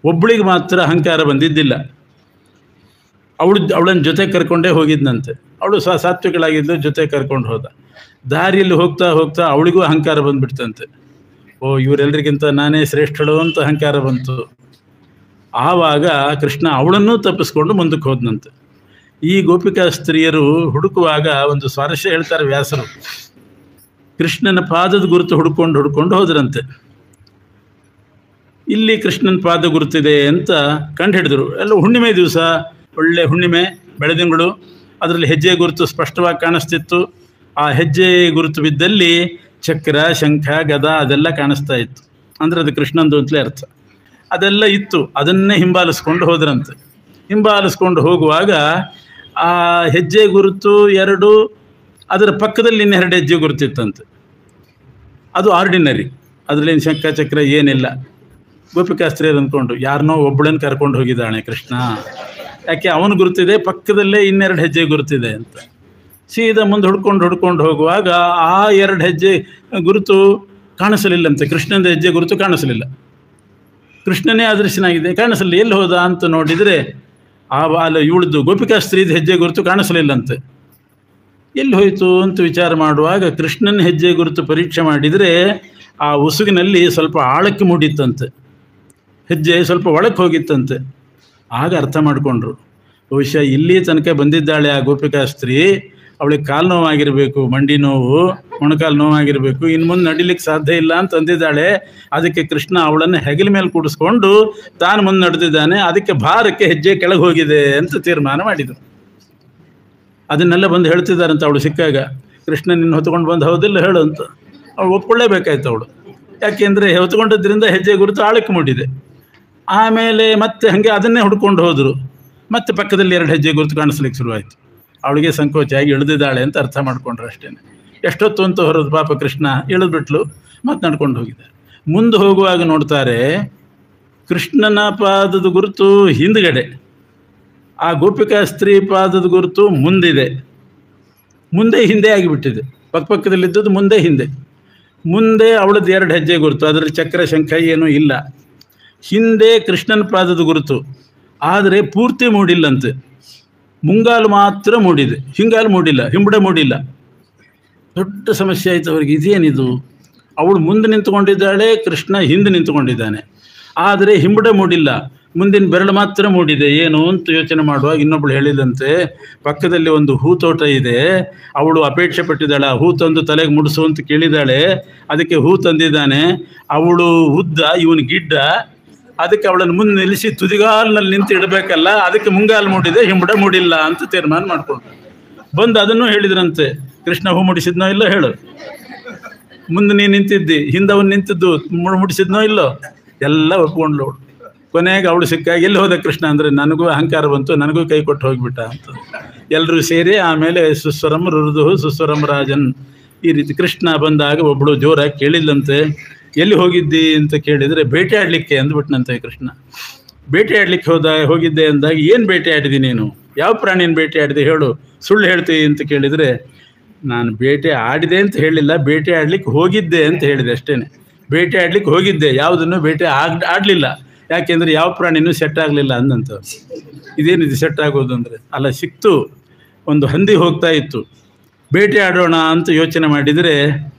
ಒಬ್ಬಳಿಗೆ ಮಾತ್ರ ಅಹಂಕಾರ ಬಂದಿದ್ದಿಲ್ಲ. ಅವಳನ್ನ ಜೊತೆ ಕರ್ಕೊಂಡೇ ಹೋಗಿದ್ನಂತೆ. ಅವಳು ಸಾತ್ವಿಕಳಾಗಿದ್ದು, ಜೊತೆ ಕರ್ಕೊಂಡು ಹೋದ. ದಾರಿಯಲ್ಲಿ ಹೋಗ್ತಾ ಅವಳಿಗೂ ಅಹಂಕಾರ ಬಂದ್ಬಿಡ್ತಂತೆ. ಓ, ಇವರೆಲ್ಲರಿಗಿಂತ ನಾನೇ ಶ್ರೇಷ್ಠಳು ಅಂತ ಅಹಂಕಾರ ಬಂತು. ಆವಾಗ ಕೃಷ್ಣ ಅವಳನ್ನೂ ತಪ್ಪಿಸ್ಕೊಂಡು ಮುಂದಕ್ಕೆ ಹೋದನಂತೆ. ಈ ಗೋಪಿಕಾ ಸ್ತ್ರೀಯರು ಹುಡುಕುವಾಗ ಒಂದು ಸ್ವಾರಸ್ಯ ಹೇಳ್ತಾರೆ ವ್ಯಾಸರು. ಕೃಷ್ಣನ ಪಾದದ ಗುರುತು ಹುಡ್ಕೊಂಡು ಹೋದ್ರಂತೆ. ಇಲ್ಲಿ ಕೃಷ್ಣನ ಪಾದ ಗುರುತಿದೆ ಅಂತ ಕಂಡು ಹಿಡಿದ್ರು. ಎಲ್ಲ ಹುಣ್ಣಿಮೆ ದಿವಸ, ಒಳ್ಳೆ ಹುಣ್ಣಿಮೆ, ಬೆಳದಿಂಗಳು, ಅದರಲ್ಲಿ ಹೆಜ್ಜೆ ಗುರುತು ಸ್ಪಷ್ಟವಾಗಿ ಕಾಣಿಸ್ತಿತ್ತು. ಆ ಹೆಜ್ಜೆ ಗುರುತು ಬಿದ್ದಲ್ಲಿ ಚಕ್ರ, ಶಂಖ, ಗದ ಅದೆಲ್ಲ ಕಾಣಿಸ್ತಾ ಇತ್ತು. ಅಂದರೆ ಅದು ಕೃಷ್ಣಂದು ಅಂತಲೇ ಅರ್ಥ. ಅದೆಲ್ಲ ಇತ್ತು. ಅದನ್ನೇ ಹಿಂಬಾಲಿಸ್ಕೊಂಡು ಹೋದ್ರಂತೆ. ಹಿಂಬಾಲಿಸ್ಕೊಂಡು ಹೋಗುವಾಗ ಆ ಹೆಜ್ಜೆ ಗುರುತು 2, ಅದರ ಪಕ್ಕದಲ್ಲಿ ಇನ್ನೆರಡು ಹೆಜ್ಜೆ ಗುರುತಿತ್ತಂತೆ. ಅದು ಆರ್ಡಿನರಿ, ಅದರಲ್ಲಿ ಶಂಖ ಚಕ್ರ ಏನಿಲ್ಲ. ಗೋಪಿಕಾಸ್ತ್ರೀಯರು ಅಂದ್ಕೊಂಡು ಯಾರನ್ನೋ ಒಬ್ಬಳನ್ನು ಕರ್ಕೊಂಡು ಹೋಗಿದ್ದಾನೆ ಕೃಷ್ಣ. ಯಾಕೆ ಅವನು ಗುರುತಿದೆ, ಪಕ್ಕದಲ್ಲೇ ಇನ್ನೆರಡು ಹೆಜ್ಜೆ ಗುರುತಿದೆ ಅಂತ. ಸೀದಾ ಮುಂದೆ ಹುಡ್ಕೊಂಡು ಹೋಗುವಾಗ ಆ 2 ಹೆಜ್ಜೆ ಗುರುತು ಕಾಣಿಸಲಿಲ್ಲಂತೆ. ಕೃಷ್ಣನ ಹೆಜ್ಜೆ ಗುರುತು ಕಾಣಿಸಲಿಲ್ಲ. ಕೃಷ್ಣನೇ ಅದೃಶ್ಯನಾಗಿದೆ, ಕಾಣಿಸಲಿಲ್ಲ. ಎಲ್ಲಿ ಹೋದ ಅಂತ ನೋಡಿದರೆ ಅಲ್ಲ, ಇವಳದು ಗೋಪಿಕಾ ಸ್ತ್ರೀದ ಹೆಜ್ಜೆ ಗುರುತು ಕಾಣಿಸಲಿಲ್ಲಂತೆ. ಎಲ್ಲಿ ಹೋಯಿತು ಅಂತ ವಿಚಾರ ಮಾಡುವಾಗ ಕೃಷ್ಣನ ಹೆಜ್ಜೆ ಗುರುತು ಪರೀಕ್ಷೆ ಮಾಡಿದರೆ ಆ ಉಸುಗಿನಲ್ಲಿ ಸ್ವಲ್ಪ ಆಳಕ್ಕೆ ಮೂಡಿತ್ತಂತೆ. ಹೆಜ್ಜೆ ಸ್ವಲ್ಪ ಒಳಕ್ಕೆ ಹೋಗಿತ್ತಂತೆ. ಆಗ ಅರ್ಥ ಮಾಡಿಕೊಂಡ್ರು, ಬಹುಶಃ ಇಲ್ಲಿ ತನಕ ಬಂದಿದ್ದಾಳೆ ಆ ಗೋಪಿಕಾ ಸ್ತ್ರೀ, ಅವಳಿಗೆ ಕಾಲು ನೋವಾಗಿರಬೇಕು, ಮಂಡಿ ನೋವು, ಮೊಣಕಾಲು ನೋವಾಗಿರಬೇಕು, ಇನ್ನು ಮುಂದೆ ನಡಿಲಿಕ್ಕೆ ಸಾಧ್ಯ ಇಲ್ಲ ಅಂತ ಅಂದಿದ್ದಾಳೆ. ಅದಕ್ಕೆ ಕೃಷ್ಣ ಅವಳನ್ನು ಹೆಗಲ ಮೇಲೆ ಕೂಡಿಸ್ಕೊಂಡು ತಾನು ಮುಂದೆ ನಡೆದಿದ್ದಾನೆ. ಅದಕ್ಕೆ ಭಾರಕ್ಕೆ ಹೆಜ್ಜೆ ಕೆಳಗೆ ಹೋಗಿದೆ ಅಂತ ತೀರ್ಮಾನ ಮಾಡಿದರು. ಅದನ್ನೆಲ್ಲ ಬಂದು ಹೇಳ್ತಿದ್ದಾರಂತ ಅವಳು ಸಿಕ್ಕಾಗ. ಕೃಷ್ಣ ನಿನ್ನ ಹೊತ್ಕೊಂಡು ಬಂದು ಹೌದಿಲ್ಲ ಹೇಳು ಅಂತ ಅವಳು ಒಪ್ಕೊಳ್ಳೇಬೇಕಾಯ್ತು ಅವಳು. ಯಾಕೆಂದರೆ ಹೊತ್ಕೊಂಡದ್ರಿಂದ ಹೆಜ್ಜೆ ಗುರುತು ಆಳಕ್ಕೆ ಮೂಡಿದೆ. ಆಮೇಲೆ ಮತ್ತೆ ಹಾಗೆ ಅದನ್ನೇ ಹುಡ್ಕೊಂಡು ಹೋದರು. ಮತ್ತೆ ಪಕ್ಕದಲ್ಲಿ 2 ಹೆಜ್ಜೆ ಗುರುತು ಕಾಣಿಸ್ಲಿಕ್ಕೆ ಶುರುವಾಯಿತು. ಅವಳಿಗೆ ಸಂಕೋಚ ಆಗಿ ಇಳಿದಿದ್ದಾಳೆ ಅಂತ ಅರ್ಥ ಮಾಡ್ಕೊಂಡ್ರು ಅಷ್ಟೇ. ಎಷ್ಟೊತ್ತು ಅಂತ ಹೊರದು ಪಾಪ ಕೃಷ್ಣ ಇಳಿದ್ಬಿಟ್ಲು, ಮತ್ತೆ ನಡ್ಕೊಂಡು ಹೋಗಿದ್ದಾರೆ. ಮುಂದೆ ಹೋಗುವಾಗ ನೋಡ್ತಾರೆ ಕೃಷ್ಣನ ಪಾದದ ಗುರುತು ಹಿಂದ್ಗಡೆ, ಆ ಗೋಪಿಕಾ ಸ್ತ್ರೀ ಪಾದದ ಗುರುತು ಮುಂದಿದೆ. ಮುಂದೆ ಹಿಂದೆ ಆಗಿಬಿಟ್ಟಿದೆ. ಪಕ್ಕದಲ್ಲಿದ್ದದ್ದು ಮುಂದೆ ಹಿಂದೆ. ಮುಂದೆ ಅವಳದ್ದು 2 ಹೆಜ್ಜೆ ಗುರುತು, ಅದರಲ್ಲಿ ಚಕ್ರ ಶಂಖ ಏನೂ ಇಲ್ಲ. ಹಿಂದೆ ಕೃಷ್ಣನ ಪಾದದ ಗುರುತು, ಆದರೆ ಪೂರ್ತಿ ಮೂಡಿಲ್ಲಂತೆ. ಮುಂಗಾಲು ಮಾತ್ರ ಮೂಡಿದೆ, ಹಿಂಗಾಲು ಮೂಡಿಲ್ಲ, ಹಿಂಬಡೆ ಮೂಡಿಲ್ಲ. ದೊಡ್ಡ ಸಮಸ್ಯೆ ಆಯಿತು ಅವರಿಗೆ. ಇದೇನಿದು? ಅವಳು ಮುಂದೆ ನಿಂತುಕೊಂಡಿದ್ದಾಳೆ, ಕೃಷ್ಣ ಹಿಂದೆ ನಿಂತುಕೊಂಡಿದ್ದಾನೆ, ಆದರೆ ಹಿಂಬಡೆ ಮೂಡಿಲ್ಲ, ಮುಂದಿನ ಬೆರಳು ಮಾತ್ರ ಮೂಡಿದೆ. ಏನು ಅಂತ ಯೋಚನೆ ಮಾಡುವಾಗ ಇನ್ನೊಬ್ಳು ಹೇಳಿದಂತೆ, ಪಕ್ಕದಲ್ಲಿ ಒಂದು ಹೂತೋಟ ಇದೆ, ಅವಳು ಅಪೇಕ್ಷೆ ಪಟ್ಟಿದ್ದಾಳೆ ಆ ಹೂ ತಂದು ತಲೆಗೆ ಮುಡಿಸು ಅಂತ ಕೇಳಿದ್ದಾಳೆ. ಅದಕ್ಕೆ ಹೂ ತಂದಿದ್ದಾನೆ. ಅವಳು ಉದ್ದ, ಇವನು ಗಿಡ್ಡ, ಅದಕ್ಕೆ ಅವಳನ್ನು ಮುಂದೆ ನಿಲ್ಲಿಸಿ ತುದಿಗಾಲಿನಲ್ಲಿ ನಿಂತು ಇಡಬೇಕಲ್ಲ, ಅದಕ್ಕೆ ಮುಂಗಾಲು ಮೂಡಿದೆ, ಹಿಂಬಡೆ ಮೂಡಿಲ್ಲ ಅಂತ ತೀರ್ಮಾನ ಮಾಡಿಕೊಂಡು ಬಂದು ಅದನ್ನು ಹೇಳಿದ್ರಂತೆ. ಕೃಷ್ಣ ಹೂ ಮುಡಿಸಿದ್ನೋ ಇಲ್ಲೋ ಹೇಳು, ಮುಂದೆ ನೀನು ನಿಂತಿದ್ದಿ, ಹಿಂದವನು ನಿಂತಿದ್ದು ಮುಡಿಸಿದ್ನೋ ಇಲ್ಲೋ, ಎಲ್ಲ ಒಪ್ಕೊಂಡ್ಲು ಅವಳು. ಕೊನೆಗೆ ಅವಳು ಸಿಕ್ಕಾಗ ಎಲ್ಲಿ ಹೋದ ಕೃಷ್ಣ ಅಂದರೆ ನನಗೂ ಅಹಂಕಾರ ಬಂತು, ನನಗೂ ಕೈ ಕೊಟ್ಟು ಹೋಗಿಬಿಟ್ಟ ಅಂತ ಎಲ್ಲರೂ ಸೇರಿ ಆಮೇಲೆ ಸುಸ್ವರಂ ರುರುದುಹು ಸುಸ್ವರಂ ರಾಜನ್. ಈ ರೀತಿ ಕೃಷ್ಣ ಬಂದಾಗ ಒಬ್ಬಳು ಜೋರಾಗಿ ಕೇಳಿಲ್ಲಂತೆ, ಎಲ್ಲಿ ಹೋಗಿದ್ದಿ ಅಂತ ಕೇಳಿದರೆ ಬೇಟೆ ಆಡಲಿಕ್ಕೆ ಅಂದ್ಬಿಟ್ನಂತೆ ಕೃಷ್ಣ. ಬೇಟೆ ಆಡಲಿಕ್ಕೆ ಹೋಗಿದ್ದೆ ಅಂದಾಗ ಏನು ಬೇಟೆ ಆಡಿದಿ ನೀನು, ಯಾವ ಪ್ರಾಣಿಯನ್ನು ಬೇಟೆ ಆಡಿದೆ ಹೇಳು, ಸುಳ್ಳು ಹೇಳ್ತೀವಿ ಅಂತ ಕೇಳಿದರೆ ನಾನು ಬೇಟೆ ಆಡಿದೆ ಅಂತ ಹೇಳಿಲ್ಲ, ಬೇಟೆ ಆಡ್ಲಿಕ್ಕೆ ಹೋಗಿದ್ದೆ ಅಂತ ಹೇಳಿದೆ ಅಷ್ಟೇ. ಬೇಟೆ ಆಡ್ಲಿಕ್ಕೆ ಹೋಗಿದ್ದೆ, ಯಾವುದನ್ನು ಬೇಟೆ ಆಡಲಿಲ್ಲ. ಯಾಕೆಂದರೆ ಯಾವ ಪ್ರಾಣಿನೂ ಸೆಟ್ ಆಗಲಿಲ್ಲ ಅಂದಂತ. ಇದೇನಿದೆ ಸೆಟ್ ಆಗೋದು ಅಂದರೆ? ಅಲ್ಲ, ಸಿಕ್ತು, ಒಂದು ಹಂದಿ ಹೋಗ್ತಾ ಇತ್ತು, ಬೇಟೆ ಆಡೋಣ ಅಂತ ಯೋಚನೆ ಮಾಡಿದರೆ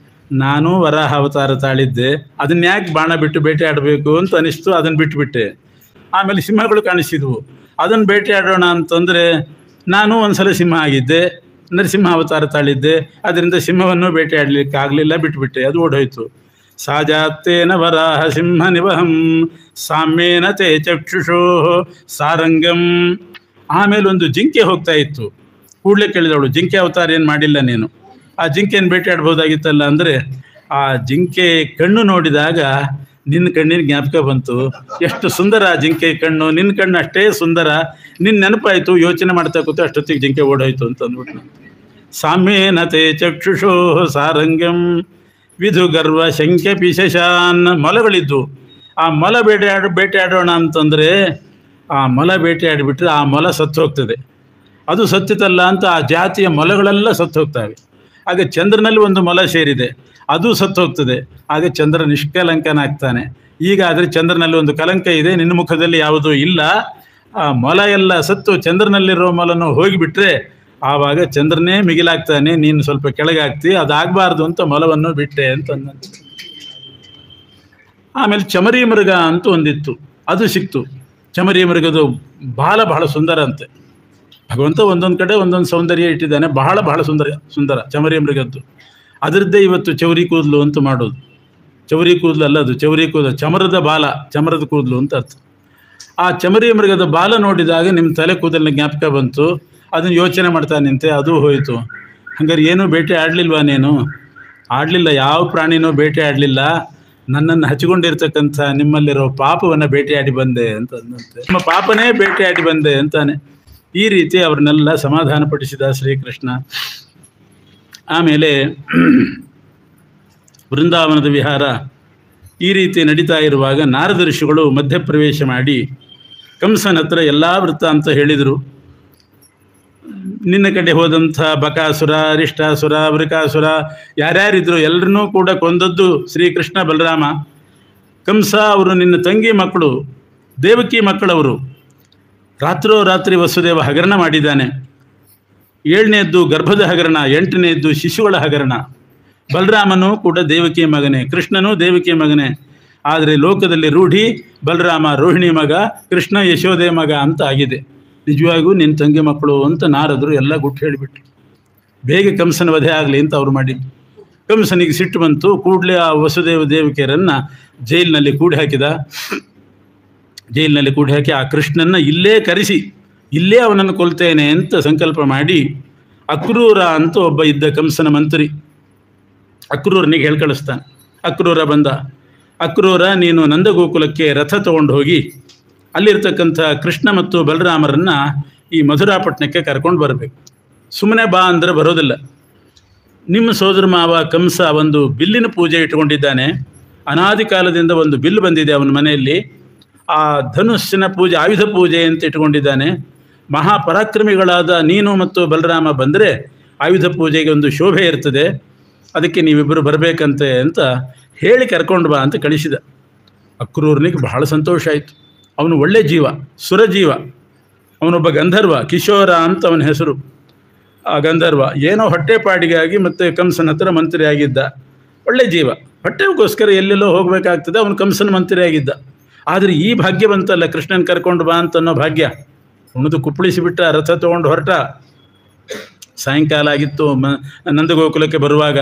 ನಾನು ವರಾಹ ಅವತಾರ ತಾಳಿದ್ದೆ, ಅದನ್ನ ಯಾಕೆ ಬಾಣ ಬಿಟ್ಟು ಬೇಟೆ ಆಡಬೇಕು ಅಂತ ಅನಿಸ್ತು, ಅದನ್ನು ಬಿಟ್ಟುಬಿಟ್ಟೆ. ಆಮೇಲೆ ಸಿಂಹಗಳು ಕಾಣಿಸಿದ್ವು, ಅದನ್ನು ಬೇಟೆ ಆಡೋಣ ಅಂತಂದರೆ ನಾನು ಒಂದ್ಸಲ ಸಿಂಹ ಆಗಿದ್ದೆ, ನರಸಿಂಹ ಅವತಾರ ತಾಳಿದ್ದೆ, ಅದರಿಂದ ಸಿಂಹವನ್ನು ಬೇಟೆ ಆಡಲಿಕ್ಕೆ ಆಗಲಿಲ್ಲ, ಬಿಟ್ಟುಬಿಟ್ಟೆ, ಅದು ಓಡೋಯ್ತು. ಸಾಜಾತ್ತೇನ ವರಾಹ ಸಿಂಹ ನಿವಹಂ ಸಾಮ್ಯೇನ ತೇ ಚಕ್ಷುಷೋ ಸಾರಂಗಂ. ಆಮೇಲೆ ಒಂದು ಜಿಂಕೆ ಹೋಗ್ತಾ ಇತ್ತು, ಕೂಡಲೇ ಕೇಳಿದವಳು, ಜಿಂಕೆ ಅವತಾರ ಏನು ಮಾಡಿಲ್ಲ ನೀನು, ಆ ಜಿಂಕೆಯನ್ನು ಬೇಟೆ ಆಡ್ಬೋದಾಗಿತ್ತಲ್ಲ. ಅಂದರೆ ಆ ಜಿಂಕೆ ಕಣ್ಣು ನೋಡಿದಾಗ ನಿನ್ನ ಕಣ್ಣಿನ ಜ್ಞಾಪಕ ಬಂತು, ಎಷ್ಟು ಸುಂದರ ಆ ಜಿಂಕೆ ಕಣ್ಣು, ನಿನ್ನ ಕಣ್ಣು ಅಷ್ಟೇ ಸುಂದರ, ನಿನ್ನ ನೆನಪಾಯಿತು, ಯೋಚನೆ ಮಾಡ್ತಾ ಕೂತು ಅಷ್ಟೊತ್ತಿಗೆ ಜಿಂಕೆ ಓಡೋಯ್ತು ಅಂತ ಅಂದ್ಬಿಟ್ಟು. ಸಾಮ್ಯೇನ ತೇ ಚಕ್ಷುಷೋ ಸಾರಂಗಂ ವಿಧು ಗರ್ವ ಶಂಖ್ಯ ಪಿಶಾನ್. ಮೊಲಗಳಿದ್ದು, ಆ ಮೊಲ ಬೇಟೆ ಆಡೋಣ ಅಂತಂದರೆ ಆ ಮೊಲ ಬೇಟೆ ಆಡಿಬಿಟ್ರೆ ಆ ಮೊಲ ಸತ್ತು ಹೋಗ್ತದೆ. ಅದು ಸತ್ತಿತಲ್ಲ ಅಂತ ಆ ಜಾತಿಯ ಮೊಲಗಳೆಲ್ಲ ಸತ್ತು ಹೋಗ್ತವೆ. ಆಗ ಚಂದ್ರನಲ್ಲಿ ಒಂದು ಮೊಲ ಸೇರಿದೆ, ಅದು ಸತ್ತು ಹೋಗ್ತದೆ. ಆಗ ಚಂದ್ರ ನಿಷ್ಕಲಂಕನಾಗ್ತಾನೆ. ಈಗ ಆದರೆ ಚಂದ್ರನಲ್ಲಿ ಒಂದು ಕಲಂಕ ಇದೆ, ನಿನ್ನ ಮುಖದಲ್ಲಿ ಯಾವುದೂ ಇಲ್ಲ. ಆ ಮೊಲ ಎಲ್ಲ ಸತ್ತು ಚಂದ್ರನಲ್ಲಿರೋ ಮೊಲನು ಹೋಗಿಬಿಟ್ರೆ ಆವಾಗ ಚಂದ್ರನೇ ಮಿಗಿಲಾಗ್ತಾನೆ, ನೀನು ಸ್ವಲ್ಪ ಕೆಳಗಾಗ್ತಿ, ಅದಾಗಬಾರ್ದು ಅಂತ ಮೊಲವನ್ನು ಬಿಟ್ಟೆ ಅಂತ ಅಂದಂತ. ಆಮೇಲೆ ಚಮರಿ ಮೃಗ ಅಂತ ಒಂದಿತ್ತು, ಅದು ಸಿಕ್ತು. ಚಮರಿ ಮೃಗದ ಬಹಳ ಸುಂದರ ಅಂತೆ. ಭಗವಂತ ಒಂದೊಂದು ಕಡೆ ಒಂದೊಂದು ಸೌಂದರ್ಯ ಇಟ್ಟಿದ್ದಾನೆ, ಬಹಳ ಸುಂದರ ಚಮರಿ ಮೃಗದ್ದು. ಅದರದ್ದೇ ಇವತ್ತು ಚೌರಿ ಕೂದಲು ಅಂತ ಮಾಡೋದು. ಚೌರಿ ಕೂದಲು ಅಲ್ಲ, ಅದು ಚೌರಿ ಕೂದಲು, ಚಮರದ ಬಾಲ, ಚಮರದ ಕೂದಲು ಅಂತ ಅರ್ಥ. ಆ ಚಮರಿ ಮೃಗದ ಬಾಲ ನೋಡಿದಾಗ ನಿಮ್ಮ ತಲೆ ಕೂದಲಿನ ಜ್ಞಾಪಕ ಬಂತು, ಅದನ್ನು ಯೋಚನೆ ಮಾಡ್ತಾ ನಿಂತೆ, ಅದು ಹೋಯಿತು. ಹಂಗಾರೆ ಏನೂ ಬೇಟೆ ಆಡಲಿಲ್ವಾ ನೀನು? ಆಡಲಿಲ್ಲ, ಯಾವ ಪ್ರಾಣಿನೂ ಬೇಟೆ ಆಡಲಿಲ್ಲ, ನನ್ನನ್ನು ಹಚ್ಚಿಕೊಂಡಿರ್ತಕ್ಕಂಥ ನಿಮ್ಮಲ್ಲಿರೋ ಪಾಪವನ್ನು ಬೇಟೆಯಾಡಿ ಬಂದೆ ಅಂತ ಅಂದಂತೆ. ನಿಮ್ಮ ಪಾಪನೇ ಬೇಟೆಯಾಡಿ ಬಂದೆ ಅಂತಾನೆ. ಈ ರೀತಿ ಅವ್ರನ್ನೆಲ್ಲ ಸಮಾಧಾನಪಡಿಸಿದ ಶ್ರೀಕೃಷ್ಣ. ಆಮೇಲೆ ವೃಂದಾವನದ ವಿಹಾರ ಈ ರೀತಿ ನಡೀತಾ ಇರುವಾಗ ನಾರದ ಋಷಿಗಳು ಮಧ್ಯಪ್ರವೇಶ ಮಾಡಿ ಕಂಸನ ಹತ್ರ ಎಲ್ಲ ವೃತ್ತಾಂತ ಹೇಳಿದರು. ನಿನ್ನ ಕಡೆ ಹೋದಂಥ ಬಕಾಸುರ, ಅರಿಷ್ಟಾಸುರ, ವೃಕಾಸುರ ಯಾರ್ಯಾರಿದ್ರು ಎಲ್ಲರನ್ನೂ ಕೂಡ ಕೊಂದದ್ದು ಶ್ರೀಕೃಷ್ಣ ಬಲರಾಮ. ಕಂಸ ಅವರು ನಿನ್ನ ತಂಗಿ ಮಕ್ಕಳು, ದೇವಕಿ ಮಕ್ಕಳವರು. ರಾತ್ರೋರಾತ್ರಿ ವಸುದೇವ ಹಗರಣ ಮಾಡಿದ್ದಾನೆ. 7ನೇದ್ದು ಗರ್ಭದ ಹಗರಣ, 8ನೇದ್ದು ಶಿಶುಗಳ ಹಗರಣ. ಬಲರಾಮನೂ ಕೂಡ ದೇವಕಿ ಮಗನೇ, ಕೃಷ್ಣನೂ ದೇವಕಿ ಮಗನೇ. ಆದರೆ ಲೋಕದಲ್ಲಿ ರೂಢಿ ಬಲರಾಮ ರೋಹಿಣಿ ಮಗ, ಕೃಷ್ಣ ಯಶೋದೆ ಮಗ ಅಂತ ಆಗಿದೆ. ನಿಜವಾಗೂ ನಿನ್ನ ತಂಗಿ ಮಕ್ಕಳು ಅಂತ ನಾರದರು ಎಲ್ಲ ಗುಟ್ಟು ಹೇಳಿಬಿಟ್ರು. ಬೇಗ ಕಂಸನ ವಧೆ ಆಗಲಿ ಅಂತ ಅವ್ರು ಮಾಡಿದ್ರು. ಕಂಸನಿಗೆ ಸಿಟ್ಟು ಬಂತು. ಕೂಡಲೇ ಆ ವಸುದೇವ ದೇವಕಿಯರನ್ನು ಜೈಲಿನಲ್ಲಿ ಕೂಡಿ ಹಾಕಿದ. ಜೈಲಿನಲ್ಲಿ ಕೂಡಿ ಹಾಕಿ ಆ ಕೃಷ್ಣನ ಇಲ್ಲೇ ಕರೆಸಿ, ಇಲ್ಲೇ ಅವನನ್ನು ಕೊಲ್ತೇನೆ ಅಂತ ಸಂಕಲ್ಪ ಮಾಡಿ, ಅಕ್ರೂರ ಅಂತ ಒಬ್ಬ ಇದ್ದ ಕಂಸನ ಮಂತ್ರಿ, ಅಕ್ರೂರನಿಗೆ ಹೇಳಿ ಕಳಿಸ್ತಾನೆ. ಅಕ್ರೂರ ಬಂದ. ಅಕ್ರೂರ, ನೀನು ನಂದಗೋಕುಲಕ್ಕೆ ರಥ ತಗೊಂಡು ಹೋಗಿ ಅಲ್ಲಿರ್ತಕ್ಕಂಥ ಕೃಷ್ಣ ಮತ್ತು ಬಲರಾಮರನ್ನು ಈ ಮಧುರಾಪಟ್ಟಣಕ್ಕೆ ಕರ್ಕೊಂಡು ಬರಬೇಕು. ಸುಮ್ಮನೆ ಬಾ ಅಂದರೆ ಬರೋದಿಲ್ಲ. ನಿಮ್ಮ ಸೋದರ ಮಾವ ಕಂಸ ಒಂದು ಬಿಲ್ಲಿನ ಪೂಜೆ ಇಟ್ಕೊಂಡಿದ್ದಾನೆ. ಅನಾದಿ ಕಾಲದಿಂದ ಒಂದು ಬಿಲ್ಲು ಬಂದಿದೆ ಅವನ ಮನೆಯಲ್ಲಿ. ಆ ಧನುಸ್ಸಿನ ಪೂಜೆ, ಆಯುಧ ಪೂಜೆ ಅಂತ ಇಟ್ಕೊಂಡಿದ್ದಾನೆ. ಮಹಾಪರಾಕ್ರಮಿಗಳಾದ ನೀನು ಮತ್ತು ಬಲರಾಮ ಬಂದರೆ ಆಯುಧ ಪೂಜೆಗೆ ಒಂದು ಶೋಭೆ ಇರ್ತದೆ, ಅದಕ್ಕೆ ನೀವಿಬ್ಬರು ಬರಬೇಕಂತೆ ಅಂತ ಹೇಳಿ ಕರ್ಕೊಂಡು ಬಾ ಅಂತ ಕಳಿಸಿದ. ಅಕ್ರೂರನಿಗೆ ಬಹಳ ಸಂತೋಷ ಆಯಿತು. ಅವನು ಒಳ್ಳೆ ಜೀವ, ಸುರಜೀವ. ಅವನೊಬ್ಬ ಗಂಧರ್ವ, ಕಿಶೋರ ಅಂತ ಅವನ ಹೆಸರು. ಆ ಗಂಧರ್ವ ಏನೋ ಹೊಟ್ಟೆಪಾಡಿಗಾಗಿ ಮತ್ತು ಕಂಸನ ಹತ್ರ ಮಂತ್ರಿ ಆಗಿದ್ದ. ಒಳ್ಳೆ ಜೀವ, ಹೊಟ್ಟೆಗೋಸ್ಕರ ಎಲ್ಲೆಲ್ಲೋ ಹೋಗಬೇಕಾಗ್ತದೆ. ಅವನು ಕಂಸನ ಮಂತ್ರಿ ಆಗಿದ್ದ. ಆದರೆ ಈ ಭಾಗ್ಯ ಬಂತಲ್ಲ, ಕೃಷ್ಣನ ಕರ್ಕೊಂಡು ಬಾ ಅಂತನ್ನೋ ಭಾಗ್ಯ. ಉಣಿದು ಕುಪ್ಪಳಿಸಿಬಿಟ್ಟ, ರಥ ತೊಗೊಂಡು ಹೊರಟ. ಸಾಯಂಕಾಲ ಆಗಿತ್ತು. ನಂದಗೋಕುಲಕ್ಕೆ ಬರುವಾಗ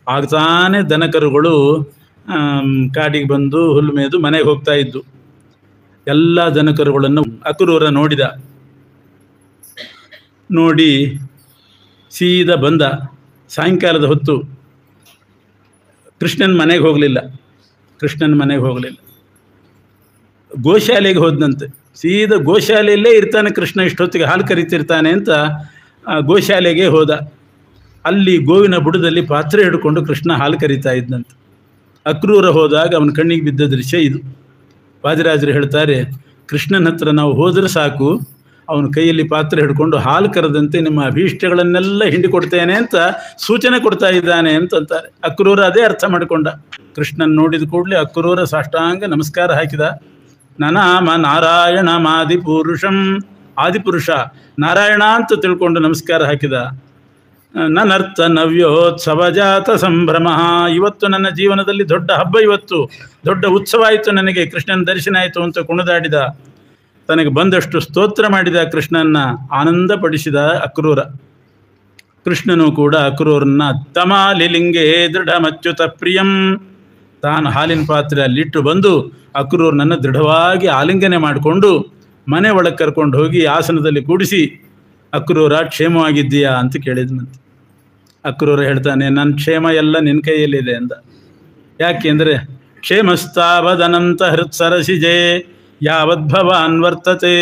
ಆಗ್ತಾನೆ ದನಕರುಗಳು ಕಾಡಿಗೆ ಬಂದು ಹುಲ್ಲು ಮೇದು ಮನೆಗೆ ಹೋಗ್ತಾ ಇದ್ದು. ಎಲ್ಲ ದನಕರುಗಳನ್ನು ಅಕ್ರೂರ ನೋಡಿದ. ನೋಡಿ ಸೀದಾ ಬಂದ. ಸಾಯಂಕಾಲದ ಹೊತ್ತು ಕೃಷ್ಣನ ಮನೆಗೆ ಹೋಗಲಿಲ್ಲ. ಗೋಶಾಲೆಗೆ ಹೋದಂತೆ. ಸೀದಾ ಗೋಶಾಲೆಯಲ್ಲೇ ಇರ್ತಾನೆ ಕೃಷ್ಣ, ಇಷ್ಟೊತ್ತಿಗೆ ಹಾಲು ಕರಿತಿರ್ತಾನೆ ಅಂತ ಗೋಶಾಲೆಗೆ ಹೋದ. ಅಲ್ಲಿ ಗೋವಿನ ಬುಡದಲ್ಲಿ ಪಾತ್ರೆ ಹಿಡ್ಕೊಂಡು ಕೃಷ್ಣ ಹಾಲು ಕರಿತಾ ಇದ್ದಂತೆ. ಅಕ್ರೂರ ಹೋದಾಗ ಅವನ ಕಣ್ಣಿಗೆ ಬಿದ್ದ ದೃಶ್ಯ ಇದು. ವಾದಿರಾಜರು ಹೇಳ್ತಾರೆ, ಕೃಷ್ಣನ ಹತ್ರ ನಾವು ಹೋದರೆ ಸಾಕು, ಅವನ ಕೈಯಲ್ಲಿ ಪಾತ್ರೆ ಹಿಡ್ಕೊಂಡು ಹಾಲು ಕರೆದಂತೆ ನಿಮ್ಮ ಅಭೀಷ್ಟಗಳನ್ನೆಲ್ಲ ಹಿಂಡಿಕೊಡ್ತೇನೆ ಅಂತ ಸೂಚನೆ ಕೊಡ್ತಾ ಇದ್ದಾನೆ ಅಂತಂತಾರೆ. ಅಕ್ರೂರ ಅದೇ ಅರ್ಥ ಮಾಡಿಕೊಂಡ. ಕೃಷ್ಣನ್ ನೋಡಿದ ಕೂಡಲೇ ಅಕ್ರೂರ ಸಾಷ್ಟಾಂಗ ನಮಸ್ಕಾರ ಹಾಕಿದ. ನನಾಮ ನಾರಾಯಣ ಮಾದಿಪುರುಷಂ, ಆದಿಪುರುಷ ನಾರಾಯಣ ಅಂತ ತಿಳ್ಕೊಂಡು ನಮಸ್ಕಾರ ಹಾಕಿದ. ನನ್ನರ್ಥ ನವ್ಯೋತ್ಸವ ಜಾತ ಸಂಭ್ರಮ, ಇವತ್ತು ನನ್ನ ಜೀವನದಲ್ಲಿ ದೊಡ್ಡ ಹಬ್ಬ, ಇವತ್ತು ದೊಡ್ಡ ಉತ್ಸವ ಆಯಿತು ನನಗೆ, ಕೃಷ್ಣನ ದರ್ಶನ ಆಯಿತು ಅಂತ ಕುಣಿದಾಡಿದ. ತನಗೆ ಬಂದಷ್ಟು ಸ್ತೋತ್ರ ಮಾಡಿದ, ಕೃಷ್ಣನ ಆನಂದಪಡಿಸಿದ ಅಕ್ರೂರ. ಕೃಷ್ಣನು ಕೂಡ ಅಕ್ರೂರನ್ನ ತಮಾಲಿಲಿಂಗೆ ದೃಢ ಮಚ್ಚುತ ಪ್ರಿಯಂ, ತಾನು ಹಾಲಿನ ಪಾತ್ರೆ ಅಲ್ಲಿಟ್ಟು ಬಂದು ಅಕ್ರೂರನನ್ನು ದೃಢವಾಗಿ ಆಲಿಂಗನೆ ಮಾಡಿಕೊಂಡು ಮನೆ ಒಳಗೆ ಕರ್ಕೊಂಡು ಹೋಗಿ ಆಸನದಲ್ಲಿ ಕೂಡಿಸಿ, ಅಕ್ರೂರ ಕ್ಷೇಮವಾಗಿದ್ದೀಯಾ ಅಂತ ಕೇಳಿದ್ನಂತೆ. ಅಕ್ರೂರ ಹೇಳ್ತಾನೆ, ನನ್ನ ಕ್ಷೇಮ ಎಲ್ಲ ನಿನ್ನ ಕೈಯಲ್ಲಿದೆ ಅಂದ. ಯಾಕೆಂದರೆ ಕ್ಷೇಮಸ್ತಾವದನಂತ ಹೃತ್ಸರಸಿಜೆ ಯಾವದ್ಭವಾನ್ ವರ್ತತೆ,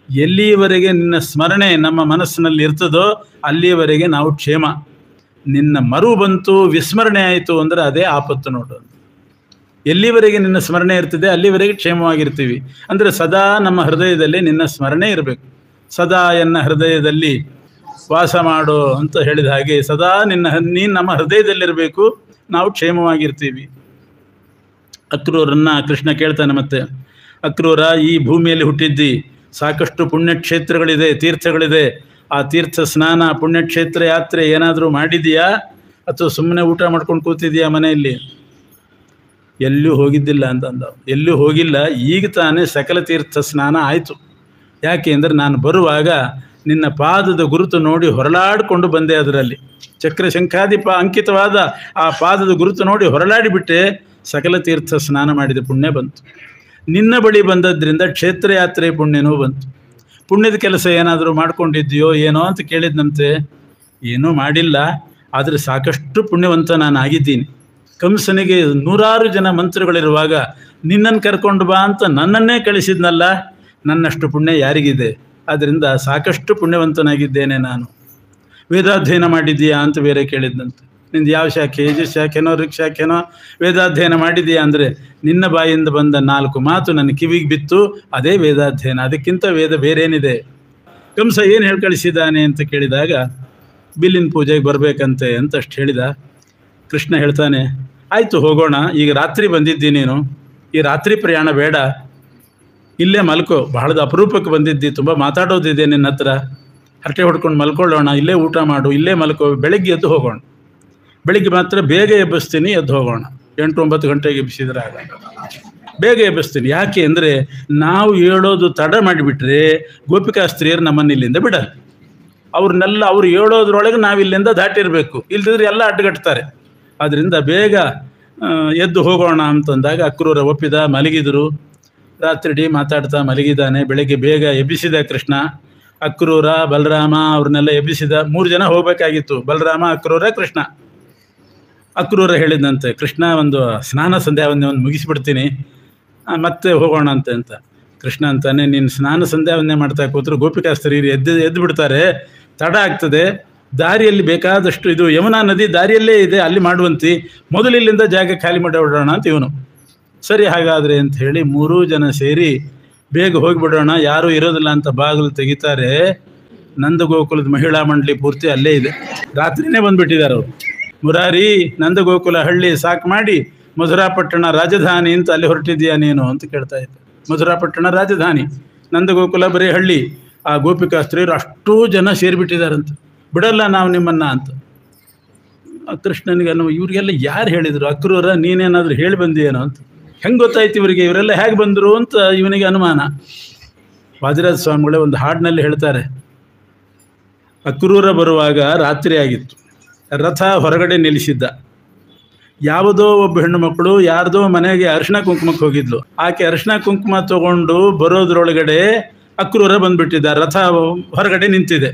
ಎಲ್ಲಿಯವರೆಗೆ ನಿನ್ನ ಸ್ಮರಣೆ ನಮ್ಮ ಮನಸ್ಸಿನಲ್ಲಿ ಇರ್ತದೋ ಅಲ್ಲಿಯವರೆಗೆ ನಾವು ಕ್ಷೇಮ. ನಿನ್ನ ಮರು ಬಂತು, ವಿಸ್ಮರಣೆ ಆಯಿತು ಅಂದರೆ ಅದೇ ಆಪತ್ತು ನೋಡು. ಎಲ್ಲಿವರೆಗೆ ನಿನ್ನ ಸ್ಮರಣೆ ಇರ್ತದೆ ಅಲ್ಲಿವರೆಗೆ ಕ್ಷೇಮವಾಗಿರ್ತೀವಿ. ಅಂದರೆ ಸದಾ ನಮ್ಮ ಹೃದಯದಲ್ಲಿ ನಿನ್ನ ಸ್ಮರಣೆ ಇರಬೇಕು. ಸದಾ ಎನ್ನ ಹೃದಯದಲ್ಲಿ ವಾಸ ಮಾಡು ಅಂತ ಹೇಳಿದ ಹಾಗೆ ಸದಾ ನೀನು ನಮ್ಮ ಹೃದಯದಲ್ಲಿರಬೇಕು, ನಾವು ಕ್ಷೇಮವಾಗಿರ್ತೀವಿ. ಅಕ್ರೂರನ್ನ ಕೃಷ್ಣ ಕೇಳ್ತಾನೆ ಮತ್ತೆ, ಅಕ್ರೂರ, ಈ ಭೂಮಿಯಲ್ಲಿ ಹುಟ್ಟಿದ್ದಿ, ಸಾಕಷ್ಟು ಪುಣ್ಯಕ್ಷೇತ್ರಗಳಿದೆ, ತೀರ್ಥಗಳಿದೆ. ಆ ತೀರ್ಥ ಸ್ನಾನ, ಪುಣ್ಯಕ್ಷೇತ್ರ ಯಾತ್ರೆ ಏನಾದರೂ ಮಾಡಿದೀಯಾ ಅಥವಾ ಸುಮ್ಮನೆ ಊಟ ಮಾಡ್ಕೊಂಡು ಕೂತಿದೀಯಾ ಮನೆಯಲ್ಲಿ? ಎಲ್ಲೂ ಹೋಗಿದ್ದಿಲ್ಲ ಅಂತಂದ. ಎಲ್ಲೂ ಹೋಗಿಲ್ಲ, ಈಗ ತಾನೇ ಸಕಲ ತೀರ್ಥ ಸ್ನಾನ ಆಯಿತು. ಯಾಕೆ ಅಂದರೆ ನಾನು ಬರುವಾಗ ನಿನ್ನ ಪಾದದ ಗುರುತು ನೋಡಿ ಹೊರಲಾಡಿಕೊಂಡು ಬಂದೆ. ಅದರಲ್ಲಿ ಚಕ್ರಶಂಖಾದಿ ಅಂಕಿತವಾದ ಆ ಪಾದದ ಗುರುತು ನೋಡಿ ಹೊರಲಾಡಿಬಿಟ್ಟೆ. ಸಕಲ ತೀರ್ಥ ಸ್ನಾನ ಮಾಡಿದ ಪುಣ್ಯ ಬಂತು. ನಿನ್ನ ಬಳಿ ಬಂದದ್ರಿಂದ ಕ್ಷೇತ್ರ ಯಾತ್ರೆ ಪುಣ್ಯನೂ ಬಂತು. ಪುಣ್ಯದ ಕೆಲಸ ಏನಾದರೂ ಮಾಡ್ಕೊಂಡಿದ್ದೀಯೋ ಏನೋ ಅಂತ ಕೇಳಿದ್ನಂತೆ. ಏನೂ ಮಾಡಿಲ್ಲ, ಆದರೆ ಸಾಕಷ್ಟು ಪುಣ್ಯವಂತ ನಾನು ಆಗಿದ್ದೀನಿ. ಕಂಸನಿಗೆ 100 ಜನ ಮಂತ್ರಿಗಳಿರುವಾಗ ನಿನ್ನನ್ನು ಕರ್ಕೊಂಡು ಬಾ ಅಂತ ನನ್ನನ್ನೇ ಕಳಿಸಿದ್ನಲ್ಲ, ನನ್ನಷ್ಟು ಪುಣ್ಯ ಯಾರಿಗಿದೆ? ಆದ್ದರಿಂದ ಸಾಕಷ್ಟು ಪುಣ್ಯವಂತನಾಗಿದ್ದೇನೆ ನಾನು. ವೇದಾಧ್ಯಯನ ಮಾಡಿದ್ದೀಯಾ ಅಂತ ಬೇರೆ ಕೇಳಿದ್ನಂತೆ. ನಿಂದು ಯಾವ ಶಾಖೆ, ಯಜುಶಾಖೆನೋ ಋಕ್ಷಾಖೆನೋ ವೇದಾಧ್ಯಯನ ಮಾಡಿದೆಯಾ ಅಂದರೆ ನಿನ್ನ ಬಾಯಿಂದ ಬಂದ 4 ಮಾತು ನನ್ನ ಕಿವಿಗೆ ಬಿತ್ತು, ಅದೇ ವೇದಾಧ್ಯಯನ, ಅದಕ್ಕಿಂತ ವೇದ ಬೇರೇನಿದೆ? ಕಂಸ ಏನು ಹೇಳಿ ಕಳಿಸಿದ್ದಾನೆ ಅಂತ ಕೇಳಿದಾಗ ಬಿಲ್ಲಿನ ಪೂಜೆಗೆ ಬರಬೇಕಂತೆ ಅಂತಷ್ಟು ಹೇಳಿದ. ಕೃಷ್ಣ ಹೇಳ್ತಾನೆ, ಆಯಿತು ಹೋಗೋಣ, ಈಗ ರಾತ್ರಿ ಬಂದಿದ್ದೀನಿ ನೀನು, ಈ ರಾತ್ರಿ ಪ್ರಯಾಣ ಬೇಡ, ಇಲ್ಲೇ ಮಲ್ಕೋ, ಬಹಳದ ಅಪರೂಪಕ್ಕೆ ಬಂದಿದ್ದಿ, ತುಂಬ ಮಾತಾಡೋದಿದೆ ನಿನ್ನ ಹತ್ರ, ಹರಟೆ ಹೊಡ್ಕೊಂಡು ಮಲ್ಕೊಳ್ಳೋಣ, ಇಲ್ಲೇ ಊಟ ಮಾಡು, ಇಲ್ಲೇ ಮಲ್ಕೋ, ಬೆಳಗ್ಗೆ ಎದ್ದು ಹೋಗೋಣ. ಬೆಳಿಗ್ಗೆ ಮಾತ್ರ ಬೇಗ ಎಬ್ಬಿಸ್ತೀನಿ, ಎದ್ದು ಹೋಗೋಣ. 8-9 ಗಂಟೆಗೆ ಎಬ್ಬಿಸಿದ್ರೆ ಆಗ ಬೇಗ ಎಬ್ಬಿಸ್ತೀನಿ. ಯಾಕೆ ಅಂದರೆ ನಾವು ಹೇಳೋದು ತಡ ಮಾಡಿಬಿಟ್ರೆ ಗೋಪಿಕಾಸ್ತ್ರೀಯರು ನಮ್ಮನ್ನು ಇಲ್ಲಿಂದ ಬಿಡಲ್ಲ. ಅವ್ರು ಹೇಳೋದ್ರೊಳಗೆ ನಾವು ಇಲ್ಲಿಂದ ದಾಟಿರಬೇಕು, ಇಲ್ದಿದ್ರೆ ಎಲ್ಲ ಅಡ್ಡಗಟ್ತಾರೆ. ಆದ್ದರಿಂದ ಬೇಗ ಎದ್ದು ಹೋಗೋಣ ಅಂತಂದಾಗ ಅಕ್ರೂರ ಒಪ್ಪಿದ. ಮಲಗಿದರು. ರಾತ್ರಿ ಮಾತಾಡ್ತಾ ಮಲಗಿದ್ದಾನೆ. ಬೆಳಗ್ಗೆ ಬೇಗ ಎಬ್ಬಿಸಿದ ಕೃಷ್ಣ. ಅಕ್ರೂರ, ಬಲರಾಮ ಅವ್ರನ್ನೆಲ್ಲ ಎಬ್ಬಿಸಿದ. 3 ಜನ ಹೋಗಬೇಕಾಗಿತ್ತು, ಬಲರಾಮ, ಅಕ್ರೂರ, ಕೃಷ್ಣ. ಅಕ್ರೂರ ಹೇಳಿದಂತೆ, ಕೃಷ್ಣ ಒಂದು ಸ್ನಾನ ಸಂಧ್ಯಾವಂದನೆ ಒಂದು ಮುಗಿಸಿಬಿಡ್ತೀನಿ, ಮತ್ತೆ ಹೋಗೋಣ ಅಂತ. ಕೃಷ್ಣ ಅಂತಾನೆ, ನೀನು ಸ್ನಾನ ಸಂಧ್ಯಾವಂದನೆ ಮಾಡ್ತಾ ಕೂತ್ರು ಗೋಪಿಕಾಸ್ತ್ರೀಯರು ಎದ್ದು ಬಿಡ್ತಾರೆ, ತಡ ಆಗ್ತದೆ. ದಾರಿಯಲ್ಲಿ ಬೇಕಾದಷ್ಟು, ಇದು ಯಮುನಾ ನದಿ ದಾರಿಯಲ್ಲೇ ಇದೆ, ಅಲ್ಲಿ ಮಾಡುವಂತಿ, ಮೊದಲು ಇಲ್ಲಿಂದ ಜಾಗ ಖಾಲಿ ಮಾಡಿಬಿಡೋಣ ಅಂತ ಇವನು. ಸರಿ ಹಾಗಾದರೆ ಅಂತ ಹೇಳಿ 3 ಜನ ಸೇರಿ ಬೇಗ ಹೋಗಿಬಿಡೋಣ, ಯಾರೂ ಇರೋದಿಲ್ಲ ಅಂತ ಬಾಗಿಲು ತೆಗಿತಾರೆ. ನಂದಗೋಕುಲದ ಮಹಿಳಾ ಮಂಡಳಿ ಪೂರ್ತಿ ಅಲ್ಲೇ ಇದೆ. ರಾತ್ರಿನೇ ಬಂದುಬಿಟ್ಟಿದ್ದಾರೆ ಅವರು. ಮುರಾರಿ, ನಂದಗೋಕುಲ ಹಳ್ಳಿ ಸಾಕು ಮಾಡಿ ಮಧುರಾಪಟ್ಟಣ ರಾಜಧಾನಿ ಅಂತ ಅಲ್ಲಿ ಹೊರಟಿದ್ದೀಯಾ ನೀನು ಅಂತ ಕೇಳ್ತಾ ಇದ್ದೆ. ಮಧುರಾಪಟ್ಟಣ ರಾಜಧಾನಿ, ನಂದಗೋಕುಲ ಬರೀ ಹಳ್ಳಿ. ಆ ಗೋಪಿಕಾಸ್ತ್ರೀಯರು ಅಷ್ಟೂ ಜನ ಸೇರಿಬಿಟ್ಟಿದ್ದಾರಂತ. ಬಿಡಲ್ಲ ನಾವು ನಿಮ್ಮನ್ನು ಅಂತ. ಕೃಷ್ಣನಿಗೆ ಇವ್ರಿಗೆಲ್ಲ ಯಾರು ಹೇಳಿದರು? ಅಕ್ರೂರ, ನೀನೇನಾದರೂ ಹೇಳಿ ಬಂದಿಯೇನೋ ಅಂತ. ಹೆಂಗೆ ಗೊತ್ತಾಯ್ತು ಇವರಿಗೆ, ಇವರೆಲ್ಲ ಹೇಗೆ ಬಂದರು ಅಂತ ಇವನಿಗೆ ಅನುಮಾನ. ವಾದಿರಾಜ ಸ್ವಾಮಿಗಳೇ ಒಂದು ಹಾಡಿನಲ್ಲಿ ಹೇಳ್ತಾರೆ, ಅಕ್ರೂರ ಬರುವಾಗ ರಾತ್ರಿ ಆಗಿತ್ತು, ರಥ ಹೊರಗಡೆ ನಿಲ್ಲಿಸಿದ್ದ. ಯಾವುದೋ ಒಬ್ಬ ಹೆಣ್ಣು ಮಕ್ಕಳು ಯಾರ್ದೋ ಮನೆಗೆ ಅರಿಶಿಣ ಕುಂಕುಮಕ್ಕೆ ಹೋಗಿದ್ಲು. ಆಕೆ ಅರಿಶಿಣ ಕುಂಕುಮ ತಗೊಂಡು ಬರೋದ್ರೊಳಗಡೆ ಅಕ್ರೂರ ಬಂದುಬಿಟ್ಟಿದ್ದ. ರಥ ಹೊರಗಡೆ ನಿಂತಿದೆ.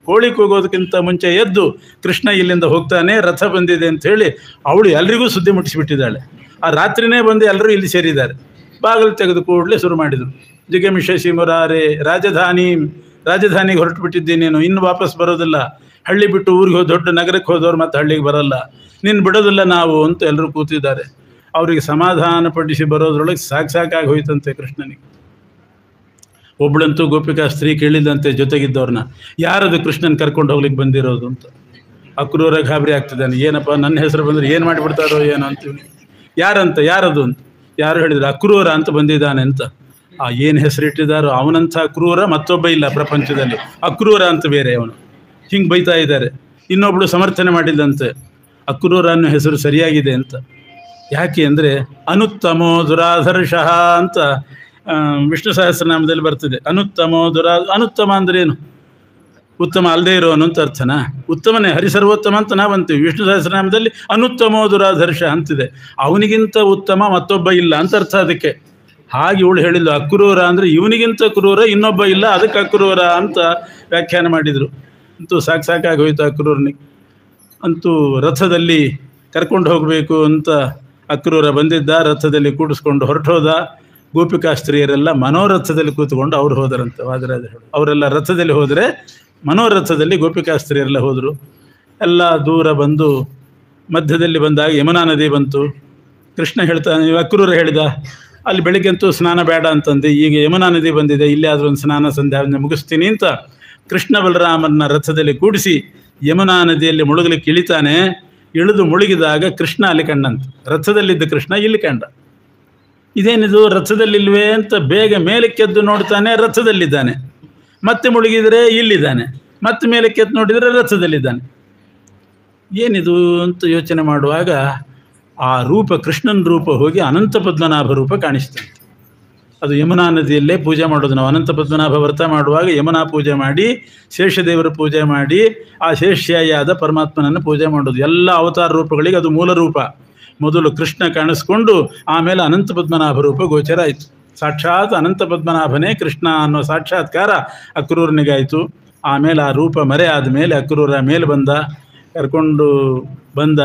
ಕೋಳಿ ಕೂಗೋದಕ್ಕಿಂತ ಮುಂಚೆ ಎದ್ದು ಕೃಷ್ಣ ಇಲ್ಲಿಂದ ಹೋಗ್ತಾನೆ, ರಥ ಬಂದಿದೆ ಅಂತ ಹೇಳಿ ಅವಳು ಎಲ್ರಿಗೂ ಸುದ್ದಿ ಮುಟ್ಟಿಸಿಬಿಟ್ಟಿದ್ದಾಳೆ. ಆ ರಾತ್ರಿನೇ ಬಂದು ಎಲ್ಲರೂ ಇಲ್ಲಿ ಸೇರಿದ್ದಾರೆ. ಬಾಗಿಲು ತೆಗೆದು ಕೂಡಲೇ ಶುರು ಮಾಡಿದರು. ಜಿಗಮಿಷಿ ಮುರಾರೆ ರಾಜಧಾನಿಗೆ ಹೊರಟು ಬಿಟ್ಟಿದ್ದೀನಿ ನೀನು, ಇನ್ನು ವಾಪಸ್ ಬರೋದಿಲ್ಲ. ಹಳ್ಳಿ ಬಿಟ್ಟು ಊರಿಗೆ ದೊಡ್ಡ ನಗರಕ್ಕೆ ಹೋದವ್ರು ಮತ್ತೆ ಹಳ್ಳಿಗೆ ಬರಲ್ಲ, ನಿನ್ನ ಬಿಡೋದಿಲ್ಲ ನಾವು ಅಂತ ಎಲ್ಲರೂ ಕೂತಿದ್ದಾರೆ. ಅವರಿಗೆ ಸಮಾಧಾನಪಡಿಸಿ ಬರೋದ್ರೊಳಗೆ ಸಾಕಾಗಿ ಹೋಯ್ತಂತೆ ಕೃಷ್ಣನಿಗೆ. ಒಬ್ಬಳಂತೂ ಗೋಪಿಕಾ ಸ್ತ್ರೀ ಕೇಳಿದಂತೆ ಜೊತೆಗಿದ್ದವ್ರನ್ನ, ಯಾರದು ಕೃಷ್ಣನ್ ಕರ್ಕೊಂಡು ಹೋಗ್ಲಿಕ್ಕೆ ಬಂದಿರೋದು ಅಂತ. ಅಕ್ರೂರ ಗಾಬರಿ ಆಗ್ತಿದ್ದಾನೆ, ಏನಪ್ಪ ನನ್ನ ಹೆಸರು ಬಂದರೆ ಏನು ಮಾಡಿಬಿಡ್ತಾರೋ ಏನೋ ಅಂತೀವಿ. ಯಾರದು ಅಂತ ಯಾರು ಹೇಳಿದ್ರು, ಅಕ್ರೂರ ಅಂತ ಬಂದಿದ್ದಾನೆ ಅಂತ. ಏನು ಹೆಸರಿಟ್ಟಿದ್ದಾರೋ, ಅವನಂಥ ಕ್ರೂರ ಮತ್ತೊಬ್ಬ ಇಲ್ಲ ಪ್ರಪಂಚದಲ್ಲಿ, ಅಕ್ರೂರ ಅಂತ ಬೇರೆ ಅವನು. ಹಿಂಗೆ ಬೈತಾ ಇದ್ದಾರೆ. ಇನ್ನೊಬ್ಳು ಸಮರ್ಥನೆ ಮಾಡಿಲ್ಲಂತೆ, ಅಕ್ರೂರ ಅನ್ನೋ ಹೆಸರು ಸರಿಯಾಗಿದೆ ಅಂತ. ಯಾಕೆ ಅಂದರೆ ಅನುತ್ತಮೋ ದುರಾಧರ್ಷಃ ಅಂತ ವಿಷ್ಣು ಸಹಸ್ರನಾಮದಲ್ಲಿ ಬರ್ತದೆ. ಅನುತ್ತಮ ಅಂದ್ರೆ ಏನು? ಉತ್ತಮ ಅಲ್ಲದೆ ಇರೋನು ಅಂತ ಅರ್ಥನಾ? ಉತ್ತಮನೇ, ಹರಿಸರ್ವೋತ್ತಮ ಅಂತ ನಾವು ಅಂತೀವಿ. ವಿಷ್ಣು ಸಹಸ್ರನಾಮದಲ್ಲಿ ಅನುತ್ತಮೋ ದುರಾಧರ್ಷ ಅಂತಿದೆ. ಅವನಿಗಿಂತ ಉತ್ತಮ ಮತ್ತೊಬ್ಬ ಇಲ್ಲ ಅಂತ ಅರ್ಥ ಅದಕ್ಕೆ. ಹಾಗೆ ಇವಳು ಹೇಳಿಲ್ಲ, ಅಕ್ರೂರ ಅಂದರೆ ಇವನಿಗಿಂತ ಕ್ರೂರ ಇನ್ನೊಬ್ಬ ಇಲ್ಲ, ಅದಕ್ಕೆ ಅಕ್ರೂರ ಅಂತ ವ್ಯಾಖ್ಯಾನ ಮಾಡಿದರು. ಅಂತೂ ಸಾಕಾಗಿ ಹೋಯ್ತು ಅಕ್ರೂರನಿಗೆ. ಅಂತೂ ರಥದಲ್ಲಿ ಕರ್ಕೊಂಡು ಹೋಗಬೇಕು ಅಂತ ಅಕ್ರೂರ ಬಂದಿದ್ದ. ರಥದಲ್ಲಿ ಕೂಡಿಸ್ಕೊಂಡು ಹೊರಟೋದ. ಗೋಪಿಕಾ ಸ್ತ್ರೀಯರೆಲ್ಲ ಮನೋರಥದಲ್ಲಿ ಕೂತ್ಕೊಂಡು ಅವ್ರು ಹೋದರಂತೆ. ವಾದಿರಾಜರು ಅವರೆಲ್ಲ ರಥದಲ್ಲಿ ಹೋದರೆ, ಮನೋರಥದಲ್ಲಿ ಗೋಪಿಕಾ ಸ್ತ್ರೀಯರೆಲ್ಲ ಹೋದರು. ಎಲ್ಲ ದೂರ ಬಂದು ಮಧ್ಯದಲ್ಲಿ ಬಂದಾಗ ಯಮುನಾ ನದಿ ಬಂತು. ಕೃಷ್ಣ ಹೇಳ್ತಾನೆ, ಅಕ್ರೂರ ಹೇಳಿದ, ಅಲ್ಲಿ ಬೆಳಿಗ್ಗೆಂತೂ ಸ್ನಾನ ಬೇಡ ಅಂತಂದು, ಈಗ ಯಮುನಾ ನದಿ ಬಂದಿದೆ, ಇಲ್ಲೇ ಆದರೂ ಒಂದು ಸ್ನಾನ ಸಂಧ್ಯಾ ಮುಗಿಸ್ತೀನಿ ಅಂತ ಕೃಷ್ಣ ಬಲರಾಮನ ರಥದಲ್ಲಿ ಕೂಡಿಸಿ ಯಮುನಾ ನದಿಯಲ್ಲಿ ಮುಳುಗಲಿಕ್ಕೆ ಇಳಿತಾನೆ. ಇಳಿದು ಮುಳುಗಿದಾಗ ಕೃಷ್ಣ ಅಲ್ಲಿ ಕಂಡಂತ. ರಥದಲ್ಲಿದ್ದ ಕೃಷ್ಣ ಇಲ್ಲಿ ಕಂಡ. ಇದೇನಿದು ರಥದಲ್ಲಿಲ್ವೇ ಅಂತ ಬೇಗ ಮೇಲಕ್ಕೆದ್ದು ನೋಡ್ತಾನೆ, ರಥದಲ್ಲಿದ್ದಾನೆ. ಮತ್ತೆ ಮುಳುಗಿದರೆ ಇಲ್ಲಿದ್ದಾನೆ, ಮತ್ತೆ ಮೇಲಕ್ಕೆದ್ದು ನೋಡಿದರೆ ರಥದಲ್ಲಿದ್ದಾನೆ. ಏನಿದು ಅಂತ ಯೋಚನೆ ಮಾಡುವಾಗ ಆ ರೂಪ, ಕೃಷ್ಣನ ರೂಪ ಹೋಗಿ ಅನಂತ ಪದ್ಮನಾಭ ರೂಪ ಕಾಣಿಸ್ತಂತೆ. ಅದು ಯಮುನಾ ನದಿಯಲ್ಲೇ ಪೂಜೆ ಮಾಡೋದು. ನಾವು ಅನಂತ ಪದ್ಮನಾಭ ವ್ರತ ಮಾಡುವಾಗ ಯಮುನಾ ಪೂಜೆ ಮಾಡಿ, ಶೇಷದೇವರ ಪೂಜೆ ಮಾಡಿ, ಆ ಶೇಷ್ಯಾಯಾದ ಪರಮಾತ್ಮನನ್ನು ಪೂಜೆ ಮಾಡೋದು. ಎಲ್ಲ ಅವತಾರ ರೂಪಗಳಿಗೆ ಅದು ಮೂಲ ರೂಪ. ಮೊದಲು ಕೃಷ್ಣ ಕಾಣಿಸ್ಕೊಂಡು ಆಮೇಲೆ ಅನಂತ ಪದ್ಮನಾಭ ರೂಪ ಗೋಚರ ಆಯಿತು. ಸಾಕ್ಷಾತ್ ಅನಂತ ಪದ್ಮನಾಭನೇ ಕೃಷ್ಣ ಅನ್ನೋ ಸಾಕ್ಷಾತ್ಕಾರ ಅಕ್ರೂರನಿಗಾಯಿತು. ಆಮೇಲೆ ಆ ರೂಪ ಮರೆ ಆದಮೇಲೆ ಅಕ್ರೂರ ಮೇಲೆ ಬಂದ, ಕರ್ಕೊಂಡು ಬಂದ.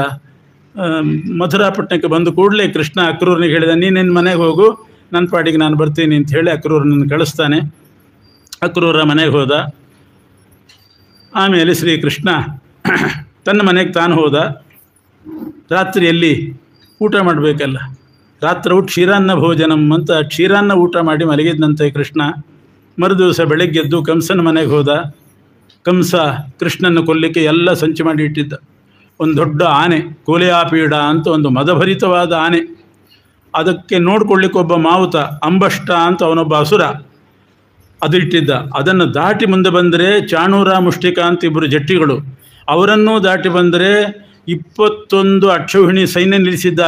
ಮಥುರಾಪಟ್ಟಣಕ್ಕೆ ಬಂದು ಕೂಡಲೇ ಕೃಷ್ಣ ಅಕ್ರೂರನಿಗೆ ಹೇಳಿದ, ನೀನು ನಿನ್ನ ಮನೆಗೆ ಹೋಗು, ನನ್ನ ಪಾಡಿಗೆ ನಾನು ಬರ್ತೀನಿ ಅಂತ ಹೇಳಿ ಅಕ್ರೂರನನ್ನು ಕಳಿಸ್ತಾನೆ. ಅಕ್ರೂರ ಮನೆಗೆ ಹೋದ. ಆಮೇಲೆ ಶ್ರೀಕೃಷ್ಣ ತನ್ನ ಮನೆಗೆ ತಾನು ಹೋದ. ರಾತ್ರಿಯಲ್ಲಿ ಊಟ ಮಾಡಬೇಕಲ್ಲ, ರಾತ್ರವು ಕ್ಷೀರಾನ್ನ ಭೋಜನಂ ಅಂತ ಕ್ಷೀರಾನ್ನ ಊಟ ಮಾಡಿ ಮಲಗಿದ್ದಂತೆ ಕೃಷ್ಣ. ಮರುದಿವಸ ಬೆಳಗ್ಗೆದ್ದು ಕಂಸನ ಮನೆಗೆ ಹೋದ. ಕಂಸ ಕೃಷ್ಣನ ಕೊಲ್ಲಿಕ್ಕೆ ಎಲ್ಲ ಸಂಚು ಮಾಡಿ ಇಟ್ಟಿದ್ದ. ಒಂದು ದೊಡ್ಡ ಆನೆ, ಕೋಲಿಯಾಪೀಡ ಅಂತ ಒಂದು ಮದಭರಿತವಾದ ಆನೆ. ಅದಕ್ಕೆ ನೋಡ್ಕೊಳ್ಳಿಕ್ಕೆ ಒಬ್ಬ ಮಾವುತ, ಅಂಬಷ್ಟ ಅಂತ ಅವನೊಬ್ಬ ಅಸುರ, ಅದು ಇಟ್ಟಿದ್ದ. ಅದನ್ನು ದಾಟಿ ಮುಂದೆ ಬಂದರೆ ಚಾಣೂರ ಮುಷ್ಟಿಕ ಅಂತ ಇಬ್ಬರು ಜಟ್ಟಿಗಳು, ಅವರನ್ನೂ ದಾಟಿ ಬಂದರೆ 21 ಅಕ್ಷೌಹಿಣಿ ಸೈನ್ಯ ನಿಲ್ಲಿಸಿದ್ದ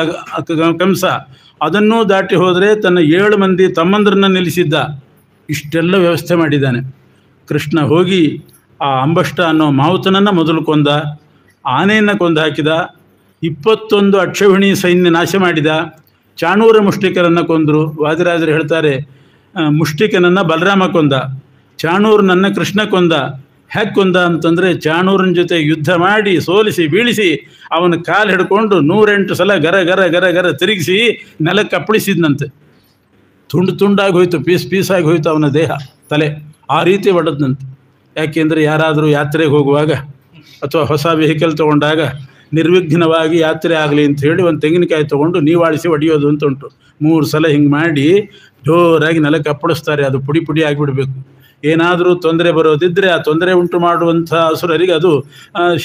ಕಂಸ. ಅದನ್ನೂ ದಾಟಿ ಹೋದರೆ ತನ್ನ 7 ಮಂದಿ ತಮ್ಮಂದ್ರನ್ನ ನಿಲ್ಲಿಸಿದ್ದ. ಇಷ್ಟೆಲ್ಲ ವ್ಯವಸ್ಥೆ ಮಾಡಿದ್ದಾನೆ ಕೃಷ್ಣ. ಹೋಗಿ ಆ ಅಂಬಷ್ಟ ಅನ್ನೋ ಮಾವುತನನ್ನು ಮೊದಲು ಕೊಂದ, ಆನೆಯನ್ನು ಕೊಂದು ಹಾಕಿದ, 21 ಅಕ್ಷೌಹಿಣಿ ಸೈನ್ಯ ನಾಶ ಮಾಡಿದ, ಚಾಣೂರ ಮುಷ್ಟಿಕರನ್ನು ಕೊಂದರು. ವಾದಿರಾಜರು ಹೇಳ್ತಾರೆ, ಮುಷ್ಟಿಕನನ್ನು ಬಲರಾಮ ಕೊಂದ, ಚಾಣೂರನನ್ನು ಕೃಷ್ಣ ಕೊಂದ. ಹೇಗೆ ಕೊಂದ ಅಂತಂದರೆ, ಚಾಣೂರನ ಜೊತೆ ಯುದ್ಧ ಮಾಡಿ ಸೋಲಿಸಿ ಬೀಳಿಸಿ ಅವನ ಕಾಲು ಹಿಡ್ಕೊಂಡು 108 ಸಲ ಗರ ಗರ ಗರ ಗರ ತಿರುಗಿಸಿ ನೆಲಕ್ಕೆ ಅಪ್ಪಳಿಸಿದ್ನಂತೆ. ತುಂಡಾಗಿ ಹೋಯ್ತು, ಪೀಸಾಗಿ ಹೋಯ್ತು ಅವನ ದೇಹ, ತಲೆ. ಆ ರೀತಿ ಹೊಡೆದ್ನಂತೆ. ಯಾಕೆಂದರೆ ಯಾರಾದರೂ ಯಾತ್ರೆಗೆ ಹೋಗುವಾಗ ಅಥವಾ ಹೊಸ ವೆಹಿಕಲ್ ತೊಗೊಂಡಾಗ ನಿರ್ವಿಘ್ನವಾಗಿ ಯಾತ್ರೆ ಆಗಲಿ ಅಂತ ಹೇಳಿ ಒಂದು ತೆಂಗಿನಕಾಯಿ ತೊಗೊಂಡು ನೀವಾಳಿಸಿ ಹೊಡೆಯೋದು ಅಂತ ಉಂಟು. 3 ಸಲ ಹಿಂಗೆ ಮಾಡಿ ಜೋರಾಗಿ ನೆಲಕ್ಕೆ ಅಪ್ಪಳಿಸ್ತಾರೆ. ಅದು ಪುಡಿ ಪುಡಿ ಆಗಿಬಿಡಬೇಕು. ಏನಾದರೂ ತೊಂದರೆ ಬರೋದಿದ್ದರೆ ಆ ತೊಂದರೆ ಉಂಟು ಮಾಡುವಂಥ ಅಸುರರಿಗೆ ಅದು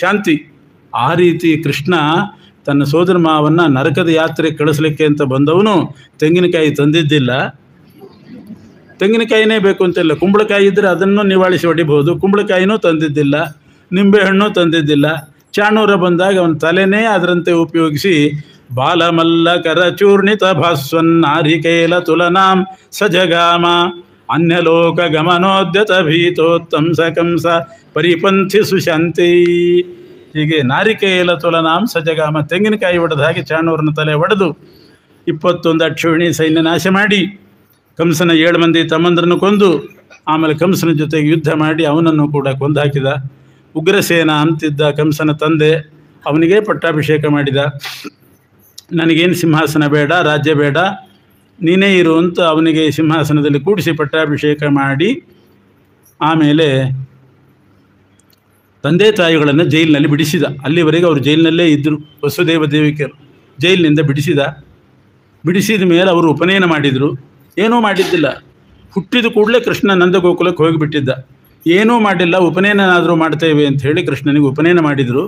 ಶಾಂತಿ. ಆ ರೀತಿ ಕೃಷ್ಣ ತನ್ನ ಸೋದರ ಮಾವನ್ನು ನರಕದ ಯಾತ್ರೆ ಕಳಿಸ್ಲಿಕ್ಕೆ ಅಂತ ಬಂದವನು ತೆಂಗಿನಕಾಯಿ ತಂದಿದ್ದಿಲ್ಲ. ತೆಂಗಿನಕಾಯಿನೇ ಬೇಕು ಅಂತಿಲ್ಲ, ಕುಂಬಳಕಾಯಿ ಇದ್ದರೆ ಅದನ್ನು ನಿವಾಳಿಸಿ ಹೊಡಿಬಹುದು. ಕುಂಬಳಕಾಯಿನೂ ತಂದಿದ್ದಿಲ್ಲ, ನಿಂಬೆಹಣ್ಣು ತಂದಿದ್ದಿಲ್ಲ. ಚಾಣೂರ ಬಂದಾಗ ಅವನ ತಲೆನೇ ಅದರಂತೆ ಉಪಯೋಗಿಸಿ ಬಾಲಮಲ್ಲ ಕರಚೂರ್ಣಿತ ಭಾಸ್ವನ್ನಾರಿಕೇಲ ತುಲನಾಂ ಸಜಗಾಮ ಅನ್ಯಲೋಕ ಗಮನೋದ್ಯತ ಭೀತೋತ್ತಂಸ ಕಂಸ ಪರಿಪಂಥಿ ಸುಶಾಂತಿ. ಹೀಗೆ ನಾರಿಕೇಲ ತುಲನಾಂ ಸಜಗಾಮ, ತೆಂಗಿನಕಾಯಿ ಹೊಡೆದ ಹಾಗೆ ಚಾಣೂರನ ತಲೆ ಹೊಡೆದು 21 ಅಕ್ಷೌಹಿಣಿ ಸೈನ್ಯ ನಾಶ ಮಾಡಿ ಕಂಸನ 7 ಮಂದಿ ತಮ್ಮಂದ್ರನ್ನು ಕೊಂದು ಆಮೇಲೆ ಕಂಸನ ಜೊತೆಗೆ ಯುದ್ಧ ಮಾಡಿ ಅವನನ್ನು ಕೂಡ ಕೊಂದು ಹಾಕಿದ. ಉಗ್ರಸೇನ ಅಂತಿದ್ದ ಕಂಸನ ತಂದೆ, ಅವನಿಗೆ ಪಟ್ಟಾಭಿಷೇಕ ಮಾಡಿದ. ನನಗೇನು ಸಿಂಹಾಸನ ಬೇಡ, ರಾಜ್ಯ ಬೇಡ, ನೀನೇ ಇರು ಅಂತ ಅವನಿಗೆ ಸಿಂಹಾಸನದಲ್ಲಿ ಕೂಡಿಸಿ ಪಟ್ಟಾಭಿಷೇಕ ಮಾಡಿ ಆಮೇಲೆ ತಂದೆ ತಾಯಿಗಳನ್ನು ಜೈಲಿನಲ್ಲಿ ಬಿಡಿಸಿದ. ಅಲ್ಲಿವರೆಗೆ ಅವರು ಜೈಲಿನಲ್ಲೇ ಇದ್ದರು. ವಸುದೇವ ದೇವಿಕರು ಜೈಲಿನಿಂದ ಬಿಡಿಸಿದ. ಬಿಡಿಸಿದ ಮೇಲೆ ಅವರು ಉಪನಯನ ಮಾಡಿದರು. ಏನೂ ಮಾಡಿದ್ದಿಲ್ಲ. ಹುಟ್ಟಿದ ಕೂಡಲೇ ಕೃಷ್ಣ ನಂದಗೋಕುಲಕ್ಕೆ ಹೋಗಿಬಿಟ್ಟಿದ್ದ. ಏನೂ ಮಾಡಿಲ್ಲ, ಉಪನಯನಾದರೂ ಮಾಡ್ತೇವೆ ಅಂತ ಹೇಳಿ ಕೃಷ್ಣನಿಗೆ ಉಪನಯನ ಮಾಡಿದರು.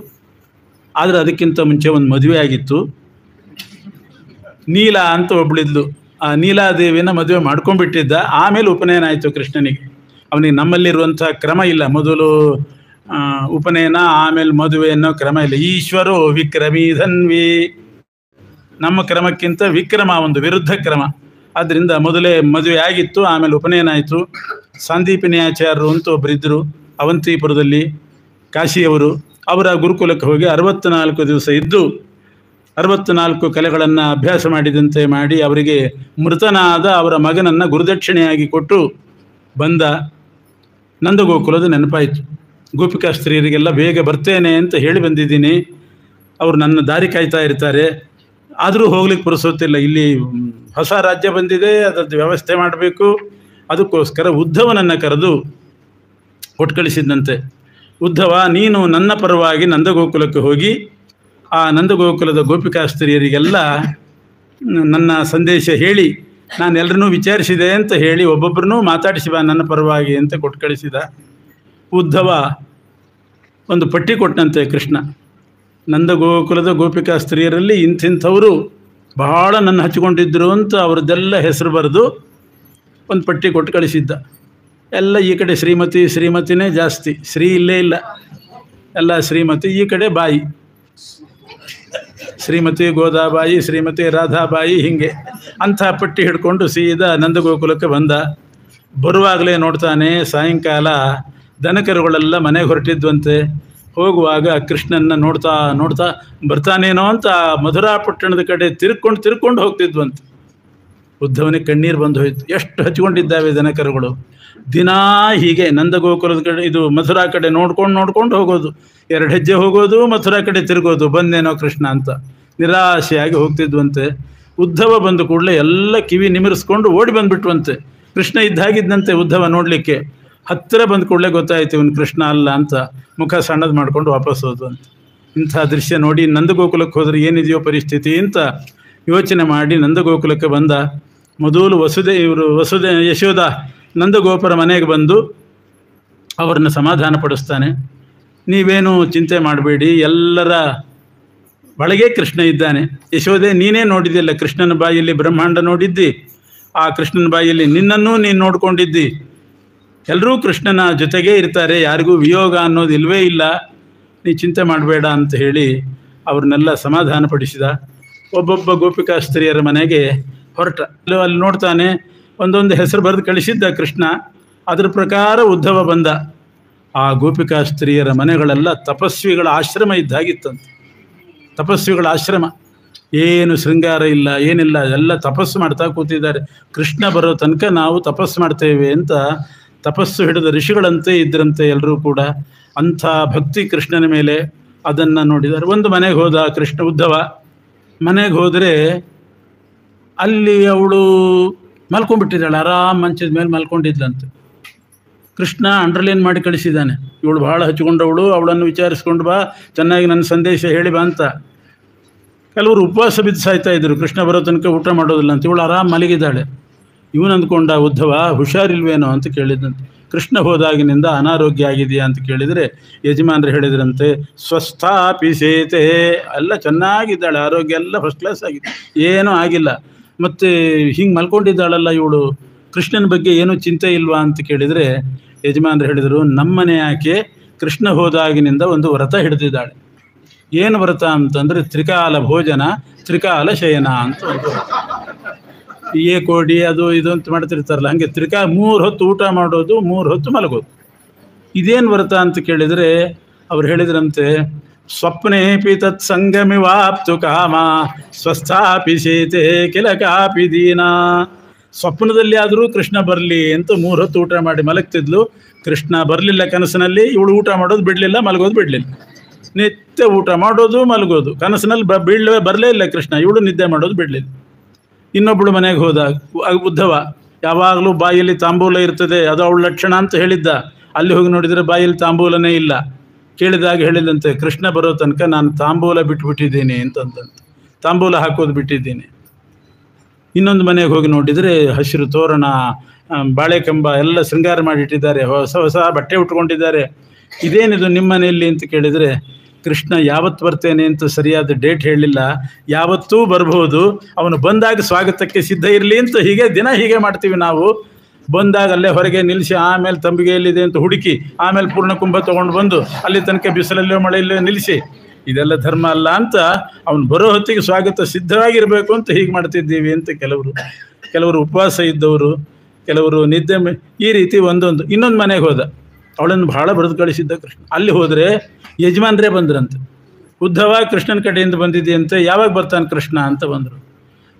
ಆದರೆ ಅದಕ್ಕಿಂತ ಮುಂಚೆ ಒಂದು ಮದುವೆ ಆಗಿತ್ತು. ನೀಲ ಅಂತ ಒಬ್ಬಳಿದ್ಲು. ಆ ನೀಲಾದೇವಿನ ಮದುವೆ ಮಾಡ್ಕೊಂಡ್ಬಿಟ್ಟಿದ್ದ. ಆಮೇಲೆ ಉಪನಯನ ಆಯಿತು ಕೃಷ್ಣನಿಗೆ. ಅವನಿಗೆ ನಮ್ಮಲ್ಲಿರುವಂಥ ಕ್ರಮ ಇಲ್ಲ, ಮೊದಲು ಉಪನಯನ ಆಮೇಲೆ ಮದುವೆ ಅನ್ನೋ ಕ್ರಮ ಇಲ್ಲ. ಈಶ್ವರೋ ವಿಕ್ರಮೀ ಧನ್ವಿ, ನಮ್ಮ ಕ್ರಮಕ್ಕಿಂತ ವಿಕ್ರಮ ಒಂದು ವಿರುದ್ಧ ಕ್ರಮ. ಆದ್ದರಿಂದ ಮೊದಲೇ ಮದುವೆ ಆಗಿತ್ತು, ಆಮೇಲೆ ಉಪನಯನ ಆಯಿತು. ಸಾಂದೀಪಿನಿ ಆಚಾರ್ಯರು ಅಂತ ಒಬ್ಬರಿದ್ದರು ಅವಂತಿಪುರದಲ್ಲಿ, ಕಾಶಿಯವರು. ಅವರ ಗುರುಕುಲಕ್ಕೆ ಹೋಗಿ 64 ದಿವಸ ಇದ್ದು 64 ಕಲೆಗಳನ್ನು ಅಭ್ಯಾಸ ಮಾಡಿದಂತೆ ಮಾಡಿ ಅವರಿಗೆ ಮೃತನಾದ ಅವರ ಮಗನನ್ನು ಗುರುದಕ್ಷಿಣೆಯಾಗಿ ಕೊಟ್ಟು ಬಂದ. ನಂದಗೋಕುಲದ ನೆನಪಾಯಿತು. ಗೋಪಿಕಾ ಸ್ತ್ರೀಯರಿಗೆಲ್ಲ ಬೇಗ ಬರ್ತೇನೆ ಅಂತ ಹೇಳಿ ಬಂದಿದ್ದೀನಿ, ಅವರು ನನ್ನ ದಾರಿ ಕಾಯ್ತಾ ಇರ್ತಾರೆ, ಆದರೂ ಹೋಗ್ಲಿಕ್ಕೆ ಪುರುಸೊತ್ತಿಲ್ಲ. ಇಲ್ಲಿ ಹೊಸ ರಾಜ್ಯ ಬಂದಿದೆ, ಅದರದ್ದು ವ್ಯವಸ್ಥೆ ಮಾಡಬೇಕು. ಅದಕ್ಕೋಸ್ಕರ ಉದ್ಧವನನ್ನು ಕರೆದು ಕೊಟ್ಟು ಕಳಿಸಿದಂತೆ. ಉದ್ಧವ, ನೀನು ನನ್ನ ಪರವಾಗಿ ನಂದಗೋಕುಲಕ್ಕೆ ಹೋಗಿ ಆ ನಂದಗೋಕುಲದ ಗೋಪಿಕಾ ಸ್ತ್ರೀಯರಿಗೆಲ್ಲ ನನ್ನ ಸಂದೇಶ ಹೇಳಿ, ನಾನು ಎಲ್ಲರನ್ನೂ ವಿಚಾರಿಸಿದೆ ಅಂತ ಹೇಳಿ ಒಬ್ಬೊಬ್ಬರನ್ನೂ ಮಾತಾಡಿಸಿ ಬಾ ನನ್ನ ಪರವಾಗಿ ಅಂತ ಕೊಟ್ಟು ಕಳಿಸಿದ. ಉದ್ಧವ ಒಂದು ಪಟ್ಟಿ ಕೊಟ್ಟಂತೆ ಕೃಷ್ಣ. ನಂದಗೋಕುಲದ ಗೋಪಿಕಾ ಸ್ತ್ರೀಯರಲ್ಲಿ ಇಂಥವರು ಬಹಳ ನನ್ನ ಹಚ್ಚಿಕೊಂಡಿದ್ದರು ಅಂತ ಅವ್ರದ್ದೆಲ್ಲ ಹೆಸರು ಬರೆದು ಒಂದು ಪಟ್ಟಿ ಕೊಟ್ಟು ಕಳಿಸಿದ್ದ. ಎಲ್ಲ ಈ ಕಡೆ ಶ್ರೀಮತಿ ಶ್ರೀಮತಿನೇ ಜಾಸ್ತಿ, ಶ್ರೀ ಇಲ್ಲೇ ಇಲ್ಲ, ಎಲ್ಲ ಶ್ರೀಮತಿ. ಈ ಕಡೆ ಬಾಯಿ, ಶ್ರೀಮತಿ ಗೋದಾಬಾಯಿ, ಶ್ರೀಮತಿ ರಾಧಾಬಾಯಿ, ಹೀಗೆ ಅಂಥ ಪಟ್ಟಿ ಹಿಡ್ಕೊಂಡು ಸೀದಾ ನಂದಗೋಕುಲಕ್ಕೆ ಬಂದ. ಬರುವಾಗಲೇ ನೋಡ್ತಾನೆ ಸಾಯಂಕಾಲ ದನಕರುಗಳೆಲ್ಲ ಮನೆಗೆ ಹೊರಟಿದ್ವಂತೆ. ಹೋಗುವಾಗ ಕೃಷ್ಣನ್ನ ನೋಡ್ತಾ ನೋಡ್ತಾ ಬರ್ತಾನೇನೋ ಅಂತ ಮಧುರಾ ಪಟ್ಟಣದ ಕಡೆ ತಿರ್ಕೊಂಡು ಹೋಗ್ತಿದ್ವಂತೆ. ಉದ್ಧವನಿಗೆ ಕಣ್ಣೀರು ಬಂದು ಹೋಯ್ತು. ಎಷ್ಟು ಹಚ್ಕೊಂಡಿದ್ದಾವೆ ದನಕರುಗಳು. ದಿನಾ ಹೀಗೆ ನಂದಗೋಕುಲದ ಕಡೆ, ಇದು ಮಥುರಾ ಕಡೆ ನೋಡ್ಕೊಂಡು ಹೋಗೋದು, 2 ಹೆಜ್ಜೆ ಹೋಗೋದು, ಮಥುರಾ ಕಡೆ ತಿರುಗೋದು, ಬಂದೇನೋ ಕೃಷ್ಣ ಅಂತ ನಿರಾಶೆಯಾಗಿ ಹೋಗ್ತಿದ್ವಂತೆ. ಉದ್ಧವ ಬಂದ ಕೂಡಲೇ ಎಲ್ಲ ಕಿವಿ ನಿಮಿರಿಸ್ಕೊಂಡು ಓಡಿ ಬಂದುಬಿಟ್ವಂತೆ. ಕೃಷ್ಣ ಇದ್ದಾಗಿದ್ದಂತೆ ಉದ್ಧವ ನೋಡಲಿಕ್ಕೆ. ಹತ್ತಿರ ಬಂದ ಕೂಡಲೇ ಗೊತ್ತಾಯ್ತು ಇವನು ಕೃಷ್ಣ ಅಲ್ಲ ಅಂತ. ಮುಖ ಸಣ್ಣದು ಮಾಡ್ಕೊಂಡು ವಾಪಸ್ ಹೋದ್ವು ಅಂತ. ಇಂಥ ದೃಶ್ಯ ನೋಡಿ ನಂದಗೋಕುಲಕ್ಕೆ ಹೋದರೆ ಏನಿದೆಯೋ ಪರಿಸ್ಥಿತಿ ಅಂತ ಯೋಚನೆ ಮಾಡಿ ನಂದಗೋಕುಲಕ್ಕೆ ಬಂದ. ಮೊದಲು ವಸುದೆ ಯಶೋಧ ನಂದಗೋಪರ ಮನೆಗೆ ಬಂದು ಅವರನ್ನು ಸಮಾಧಾನ ಪಡಿಸ್ತಾನೆ. ನೀವೇನು ಚಿಂತೆ ಮಾಡಬೇಡಿ, ಎಲ್ಲರ ಒಳಗೆ ಕೃಷ್ಣ ಇದ್ದಾನೆ. ಯಶೋದೆ, ನೀನೇ ನೋಡಿದ್ದಿಲ್ಲ, ಕೃಷ್ಣನ ಬಾಯಲ್ಲಿ ಬ್ರಹ್ಮಾಂಡ ನೋಡಿದ್ದಿ, ಆ ಕೃಷ್ಣನ ಬಾಯಲ್ಲಿ ನಿನ್ನನ್ನೂ ನೀನು ನೋಡ್ಕೊಂಡಿದ್ದಿ. ಎಲ್ಲರೂ ಕೃಷ್ಣನ ಜೊತೆಗೇ ಇರ್ತಾರೆ, ಯಾರಿಗೂ ವಿಯೋಗ ಅನ್ನೋದು ಇಲ್ಲವೇ ಇಲ್ಲ, ನೀ ಚಿಂತೆ ಮಾಡಬೇಡ ಅಂತ ಹೇಳಿ ಅವ್ರನ್ನೆಲ್ಲ ಸಮಾಧಾನ ಪಡಿಸಿದ. ಒಬ್ಬೊಬ್ಬ ಗೋಪಿಕಾ ಸ್ತ್ರೀಯರ ಮನೆಗೆ ಹೊರಟ. ಅಲ್ಲಿ ನೋಡ್ತಾನೆ ಒಂದೊಂದು ಹೆಸರು ಬರೆದು ಕಳಿಸಿದ್ದ ಕೃಷ್ಣ. ಅದರ ಪ್ರಕಾರ ಉದ್ಧವ ಬಂದ. ಆ ಗೋಪಿಕಾ ಸ್ತ್ರೀಯರ ಮನೆಗಳೆಲ್ಲ ತಪಸ್ವಿಗಳ ಆಶ್ರಮ ಇದ್ದಾಗಿತ್ತಂತೆ. ತಪಸ್ವಿಗಳ ಆಶ್ರಮ, ಏನು ಶೃಂಗಾರ ಇಲ್ಲ, ಏನಿಲ್ಲ, ಎಲ್ಲ ತಪಸ್ಸು ಮಾಡ್ತಾ ಕೂತಿದ್ದಾರೆ. ಕೃಷ್ಣ ಬರೋ ತನಕ ನಾವು ತಪಸ್ಸು ಮಾಡ್ತೇವೆ ಅಂತ ತಪಸ್ಸು ಹಿಡಿದ ಋಷಿಗಳಂತೆ ಇದ್ದರಂತೆ ಎಲ್ಲರೂ ಕೂಡ. ಅಂಥ ಭಕ್ತಿ ಕೃಷ್ಣನ ಮೇಲೆ. ಅದನ್ನು ನೋಡಿದ್ದಾರೆ. ಒಂದು ಮನೆಗೆ ಹೋದ ಉದ್ಧವ. ಮನೆಗೆ ಹೋದರೆ ಅಲ್ಲಿ ಅವಳು ಮಲ್ಕೊಂಡ್ಬಿಟ್ಟಿದ್ದಾಳೆ, ಆರಾಮ್ ಮಂಚದ ಮೇಲೆ ಮಲ್ಕೊಂಡಿದ್ಲಂತೆ. ಕೃಷ್ಣ ಅಂಡರ್ಲೈನ್ ಮಾಡಿ ಕಳಿಸಿದ್ದಾನೆ, ಇವಳು ಭಾಳ ಹಚ್ಕೊಂಡವಳು, ಅವಳನ್ನು ವಿಚಾರಿಸ್ಕೊಂಡು ಬಾ, ಚೆನ್ನಾಗಿ ನನ್ನ ಸಂದೇಶ ಹೇಳಿ ಬಾ ಅಂತ. ಕೆಲವರು ಉಪವಾಸ ಬಿದ್ದು ಸಾಯ್ತಾ ಇದ್ರು, ಕೃಷ್ಣ ಬರೋ ತನಕ ಊಟ ಮಾಡೋದಿಲ್ಲ ಅಂತ. ಇವಳು ಆರಾಮ್ ಮಲಗಿದ್ದಾಳೆ. ಇವನು ಅಂದ್ಕೊಂಡ ಉದ್ಧವ, ಹುಷಾರಿಲ್ವೇನೋ ಅಂತ ಕೇಳಿದಂತೆ. ಕೃಷ್ಣ ಹೋದಾಗಿನಿಂದ ಅನಾರೋಗ್ಯ ಆಗಿದೆಯಾ ಅಂತ ಕೇಳಿದರೆ ಯಜಮಾನರು ಹೇಳಿದ್ರಂತೆ, ಸ್ವಸ್ಥಾಪಿಸೇತೆ, ಎಲ್ಲ ಚೆನ್ನಾಗಿದ್ದಾಳೆ, ಆರೋಗ್ಯ ಎಲ್ಲ ಫಸ್ಟ್ ಕ್ಲಾಸ್ ಆಗಿದೆ, ಏನೂ ಆಗಿಲ್ಲ. ಮತ್ತು ಹಿಂಗೆ ಮಲ್ಕೊಂಡಿದ್ದಾಳಲ್ಲ ಇವಳು, ಕೃಷ್ಣನ ಬಗ್ಗೆ ಏನೂ ಚಿಂತೆ ಇಲ್ವಾ ಅಂತ ಕೇಳಿದರೆ ಯಜಮಾನರು ಹೇಳಿದರು, ನಮ್ಮನೆ ಆಕೆ ಕೃಷ್ಣ ಹೋದಾಗಿನಿಂದ ಒಂದು ವ್ರತ ಹಿಡಿದಿದ್ದಾಳೆ. ಏನು ವ್ರತ ಅಂತಂದರೆ ತ್ರಿಕಾಲ ಭೋಜನ ತ್ರಿಕಾಲ ಶಯನ ಅಂತ ಒಂದು ಕೋಡಿ ಅದು ಇದು ಅಂತ ಮಾಡ್ತಿರ್ತಾರಲ್ಲ, ಹಾಗೆ 3 ಹೊತ್ತು ಊಟ ಮಾಡೋದು, 3 ಹೊತ್ತು ಮಲಗೋದು. ಇದೇನು ವ್ರತ ಅಂತ ಕೇಳಿದರೆ ಅವ್ರು ಹೇಳಿದ್ರಂತೆ, ಸ್ವಪ್ನೇಪಿ ತತ್ ಸಂಗಮಿವಾಪ್ತು ಕಾಮ ಸ್ವಸ್ಥಾಪಿಸೇತೆ ಕೆಲ ಕಾಪಿ ದೀನ. ಸ್ವಪ್ನದಲ್ಲಿ ಆದರೂ ಕೃಷ್ಣ ಬರಲಿ ಅಂತ 3 ಹೊತ್ತು ಊಟ ಮಾಡಿ ಮಲಗ್ತಿದ್ಲು. ಕೃಷ್ಣ ಬರಲಿಲ್ಲ ಕನಸಿನಲ್ಲಿ, ಇವಳು ಊಟ ಮಾಡೋದು ಬಿಡಲಿಲ್ಲ, ಮಲಗೋದು ಬಿಡಲಿಲ್ಲ. ನಿತ್ಯ ಊಟ ಮಾಡೋದು ಮಲಗೋದು, ಕನಸಿನಲ್ಲಿ ಬರಲೇ ಇಲ್ಲ ಕೃಷ್ಣ, ಇವಳು ನಿದ್ದೆ ಮಾಡೋದು ಬಿಡಲಿಲ್ಲ. ಇನ್ನೊಬ್ಬಳು ಮನೆಗೆ ಹೋದ ಉದ್ಧವ. ಯಾವಾಗಲೂ ಬಾಯಲ್ಲಿ ತಾಂಬೂಲ ಇರ್ತದೆ, ಅದು ಅವಳ ಲಕ್ಷಣ ಅಂತ ಹೇಳಿದ್ದ. ಅಲ್ಲಿ ಹೋಗಿ ನೋಡಿದರೆ ಬಾಯಲ್ಲಿ ತಾಂಬೂಲನೇ ಇಲ್ಲ. ಕೇಳಿದಾಗ ಹೇಳಿದಂತೆ, ಕೃಷ್ಣ ಬರೋ ತನಕ ನಾನು ತಾಂಬೂಲ ಬಿಟ್ಬಿಟ್ಟಿದ್ದೀನಿ ಅಂತಂದಂತೆ, ತಾಂಬೂಲ ಹಾಕೋದು ಬಿಟ್ಟಿದ್ದೀನಿ. ಇನ್ನೊಂದು ಮನೆಗೆ ಹೋಗಿ ನೋಡಿದರೆ ಹಸಿರು ತೋರಣ, ಬಾಳೆಕಂಬ ಎಲ್ಲ ಶೃಂಗಾರ ಮಾಡಿಟ್ಟಿದ್ದಾರೆ, ಹೊಸ ಹೊಸ ಬಟ್ಟೆ ಉಟ್ಕೊಂಡಿದ್ದಾರೆ. ಇದೇನಿದು ನಿಮ್ಮ ಮನೆಯಲ್ಲಿ ಅಂತ ಕೇಳಿದರೆ, ಕೃಷ್ಣ ಯಾವತ್ತು ಬರ್ತೇನೆ ಅಂತ ಸರಿಯಾದ ಡೇಟ್ ಹೇಳಲಿಲ್ಲ, ಯಾವತ್ತೂ ಬರ್ಬೋದು, ಅವನು ಬಂದಾಗ ಸ್ವಾಗತಕ್ಕೆ ಸಿದ್ಧ ಇರಲಿ ಅಂತ ಹೀಗೆ ದಿನ ಹೀಗೆ ಮಾಡ್ತೀವಿ ನಾವು. ಬಂದಾಗ ಅಲ್ಲೇ ಹೊರಗೆ ನಿಲ್ಲಿಸಿ, ಆಮೇಲೆ ತಂಬಿಗೆ ಎಲ್ಲಿದೆ ಅಂತ ಹುಡುಕಿ, ಆಮೇಲೆ ಪೂರ್ಣಕುಂಭ ತೊಗೊಂಡು ಬಂದು ಅಲ್ಲಿ ತನಕ ಬಿಸಿಲಲ್ಲೋ ಮಳೆಯಲ್ಲೋ ನಿಲ್ಲಿಸಿ, ಇದೆಲ್ಲ ಧರ್ಮ ಅಲ್ಲ ಅಂತ ಅವನು ಬರೋ ಹೊತ್ತಿಗೆ ಸ್ವಾಗತ ಸಿದ್ಧವಾಗಿರಬೇಕು ಅಂತ ಹೀಗೆ ಮಾಡ್ತಿದ್ದೀವಿ ಅಂತ ಕೆಲವರು ಉಪವಾಸ ಇದ್ದವರು, ಕೆಲವರು ನಿದ್ದೆ ಈ ರೀತಿ ಒಂದೊಂದು. ಇನ್ನೊಂದು ಮನೆಗೆ ಹೋದ, ಅವಳನ್ನು ಬಹಳ ಬರೆದು ಕಳಿಸಿದ್ದ ಕೃಷ್ಣ. ಅಲ್ಲಿ ಹೋದರೆ ಯಜಮಾನ್ರೇ ಬಂದ್ರಂತೆ. ಉದ್ಧವ ಕೃಷ್ಣನ ಕಡೆಯಿಂದ ಬಂದಿದೆಯಂತೆ, ಯಾವಾಗ ಬರ್ತಾನೆ ಕೃಷ್ಣ ಅಂತ ಬಂದರು.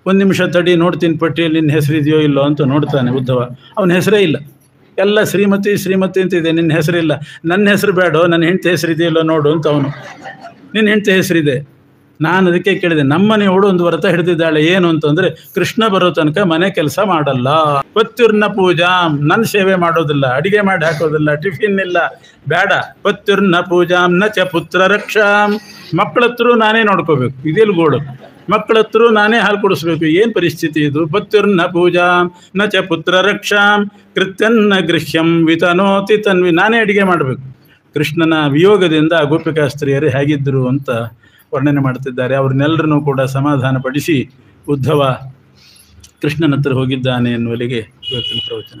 ಒಂದು ನಿಮಿಷ ತಡಿ ನೋಡ್ತೀನಿ ಪಟ್ಟಿಯಲ್ಲಿ ನಿನ್ನ ಹೆಸರಿದೆಯೋ ಇಲ್ಲೋ ಅಂತ ನೋಡ್ತಾನೆ ಉದ್ಧವ. ಅವನ ಹೆಸರೇ ಇಲ್ಲ, ಎಲ್ಲ ಶ್ರೀಮತಿ ಶ್ರೀಮತಿ ಅಂತಿದೆ, ನಿನ್ನ ಹೆಸರಿಲ್ಲ. ನನ್ನ ಹೆಸರು ಬೇಡೋ, ನನ್ನ ಹೆಂಡತಿ ಹೆಸರಿದೆಯಲ್ಲೋ ನೋಡು ಅಂತ ಅವನು. ನಿನ್ನ ಹೆಂಡತಿ ಹೆಸರಿದೆ. ನಾನು ಅದಕ್ಕೆ ಕೇಳಿದೆ, ನಮ್ಮನೆಯವಳು ಒಂದು ವ್ರತ ಹಿಡಿದಿದ್ದಾಳೆ, ಏನು ಅಂತಂದರೆ ಕೃಷ್ಣ ಬರೋ ತನಕ ಮನೆ ಕೆಲಸ ಮಾಡಲ್ಲ, ಪತ್ಯುರ್ನ ಪೂಜಾ, ನನ್ನ ಸೇವೆ ಮಾಡೋದಿಲ್ಲ, ಅಡಿಗೆ ಮಾಡಿ ಹಾಕೋದಿಲ್ಲ, ಟಿಫಿನ್ ಇಲ್ಲ, ಬೇಡ. ಪತ್ಯುರ್ನ ಪೂಜಾಂ ನ ಚ ಪುತ್ರ ರಕ್ಷಾಂ, ಮಕ್ಕಳ ಹತ್ರ ನಾನೇ ನೋಡ್ಕೋಬೇಕು, ಇದೆಲ್ಲಿ ಗೋಳು, ಮಕ್ಕಳ ಹತ್ರ ನಾನೇ ಹಾಲು ಕೊಡಿಸ್ಬೇಕು, ಏನು ಪರಿಸ್ಥಿತಿ ಇದು. ಪತ್ಯುರ್ನ ಪೂಜಾಂ ನ ಚ ಪುತ್ರ ರಕ್ಷಾಂ ಕೃತ್ಯನ್ನ ಗೃಹ್ಯಂ ವಿತನೋತಿ ತನ್ವಿ, ನಾನೇ ಅಡಿಗೆ ಮಾಡಬೇಕು. ಕೃಷ್ಣನ ವಿಯೋಗದಿಂದ ಗೋಪಿಕಾಸ್ತ್ರೀಯರು ಹೇಗಿದ್ದರು ಅಂತ ವರ್ಣನೆ ಮಾಡ್ತಿದ್ದಾರೆ. ಅವ್ರನ್ನೆಲ್ಲರನ್ನೂ ಕೂಡ ಸಮಾಧಾನಪಡಿಸಿ ಉದ್ಧವ ಕೃಷ್ಣನ ಹತ್ರ ಹೋಗಿದ್ದಾನೆ ಎನ್ನುವಲ್ಲಿಗೆ ಇವತ್ತಿನ ಪ್ರವಚನ.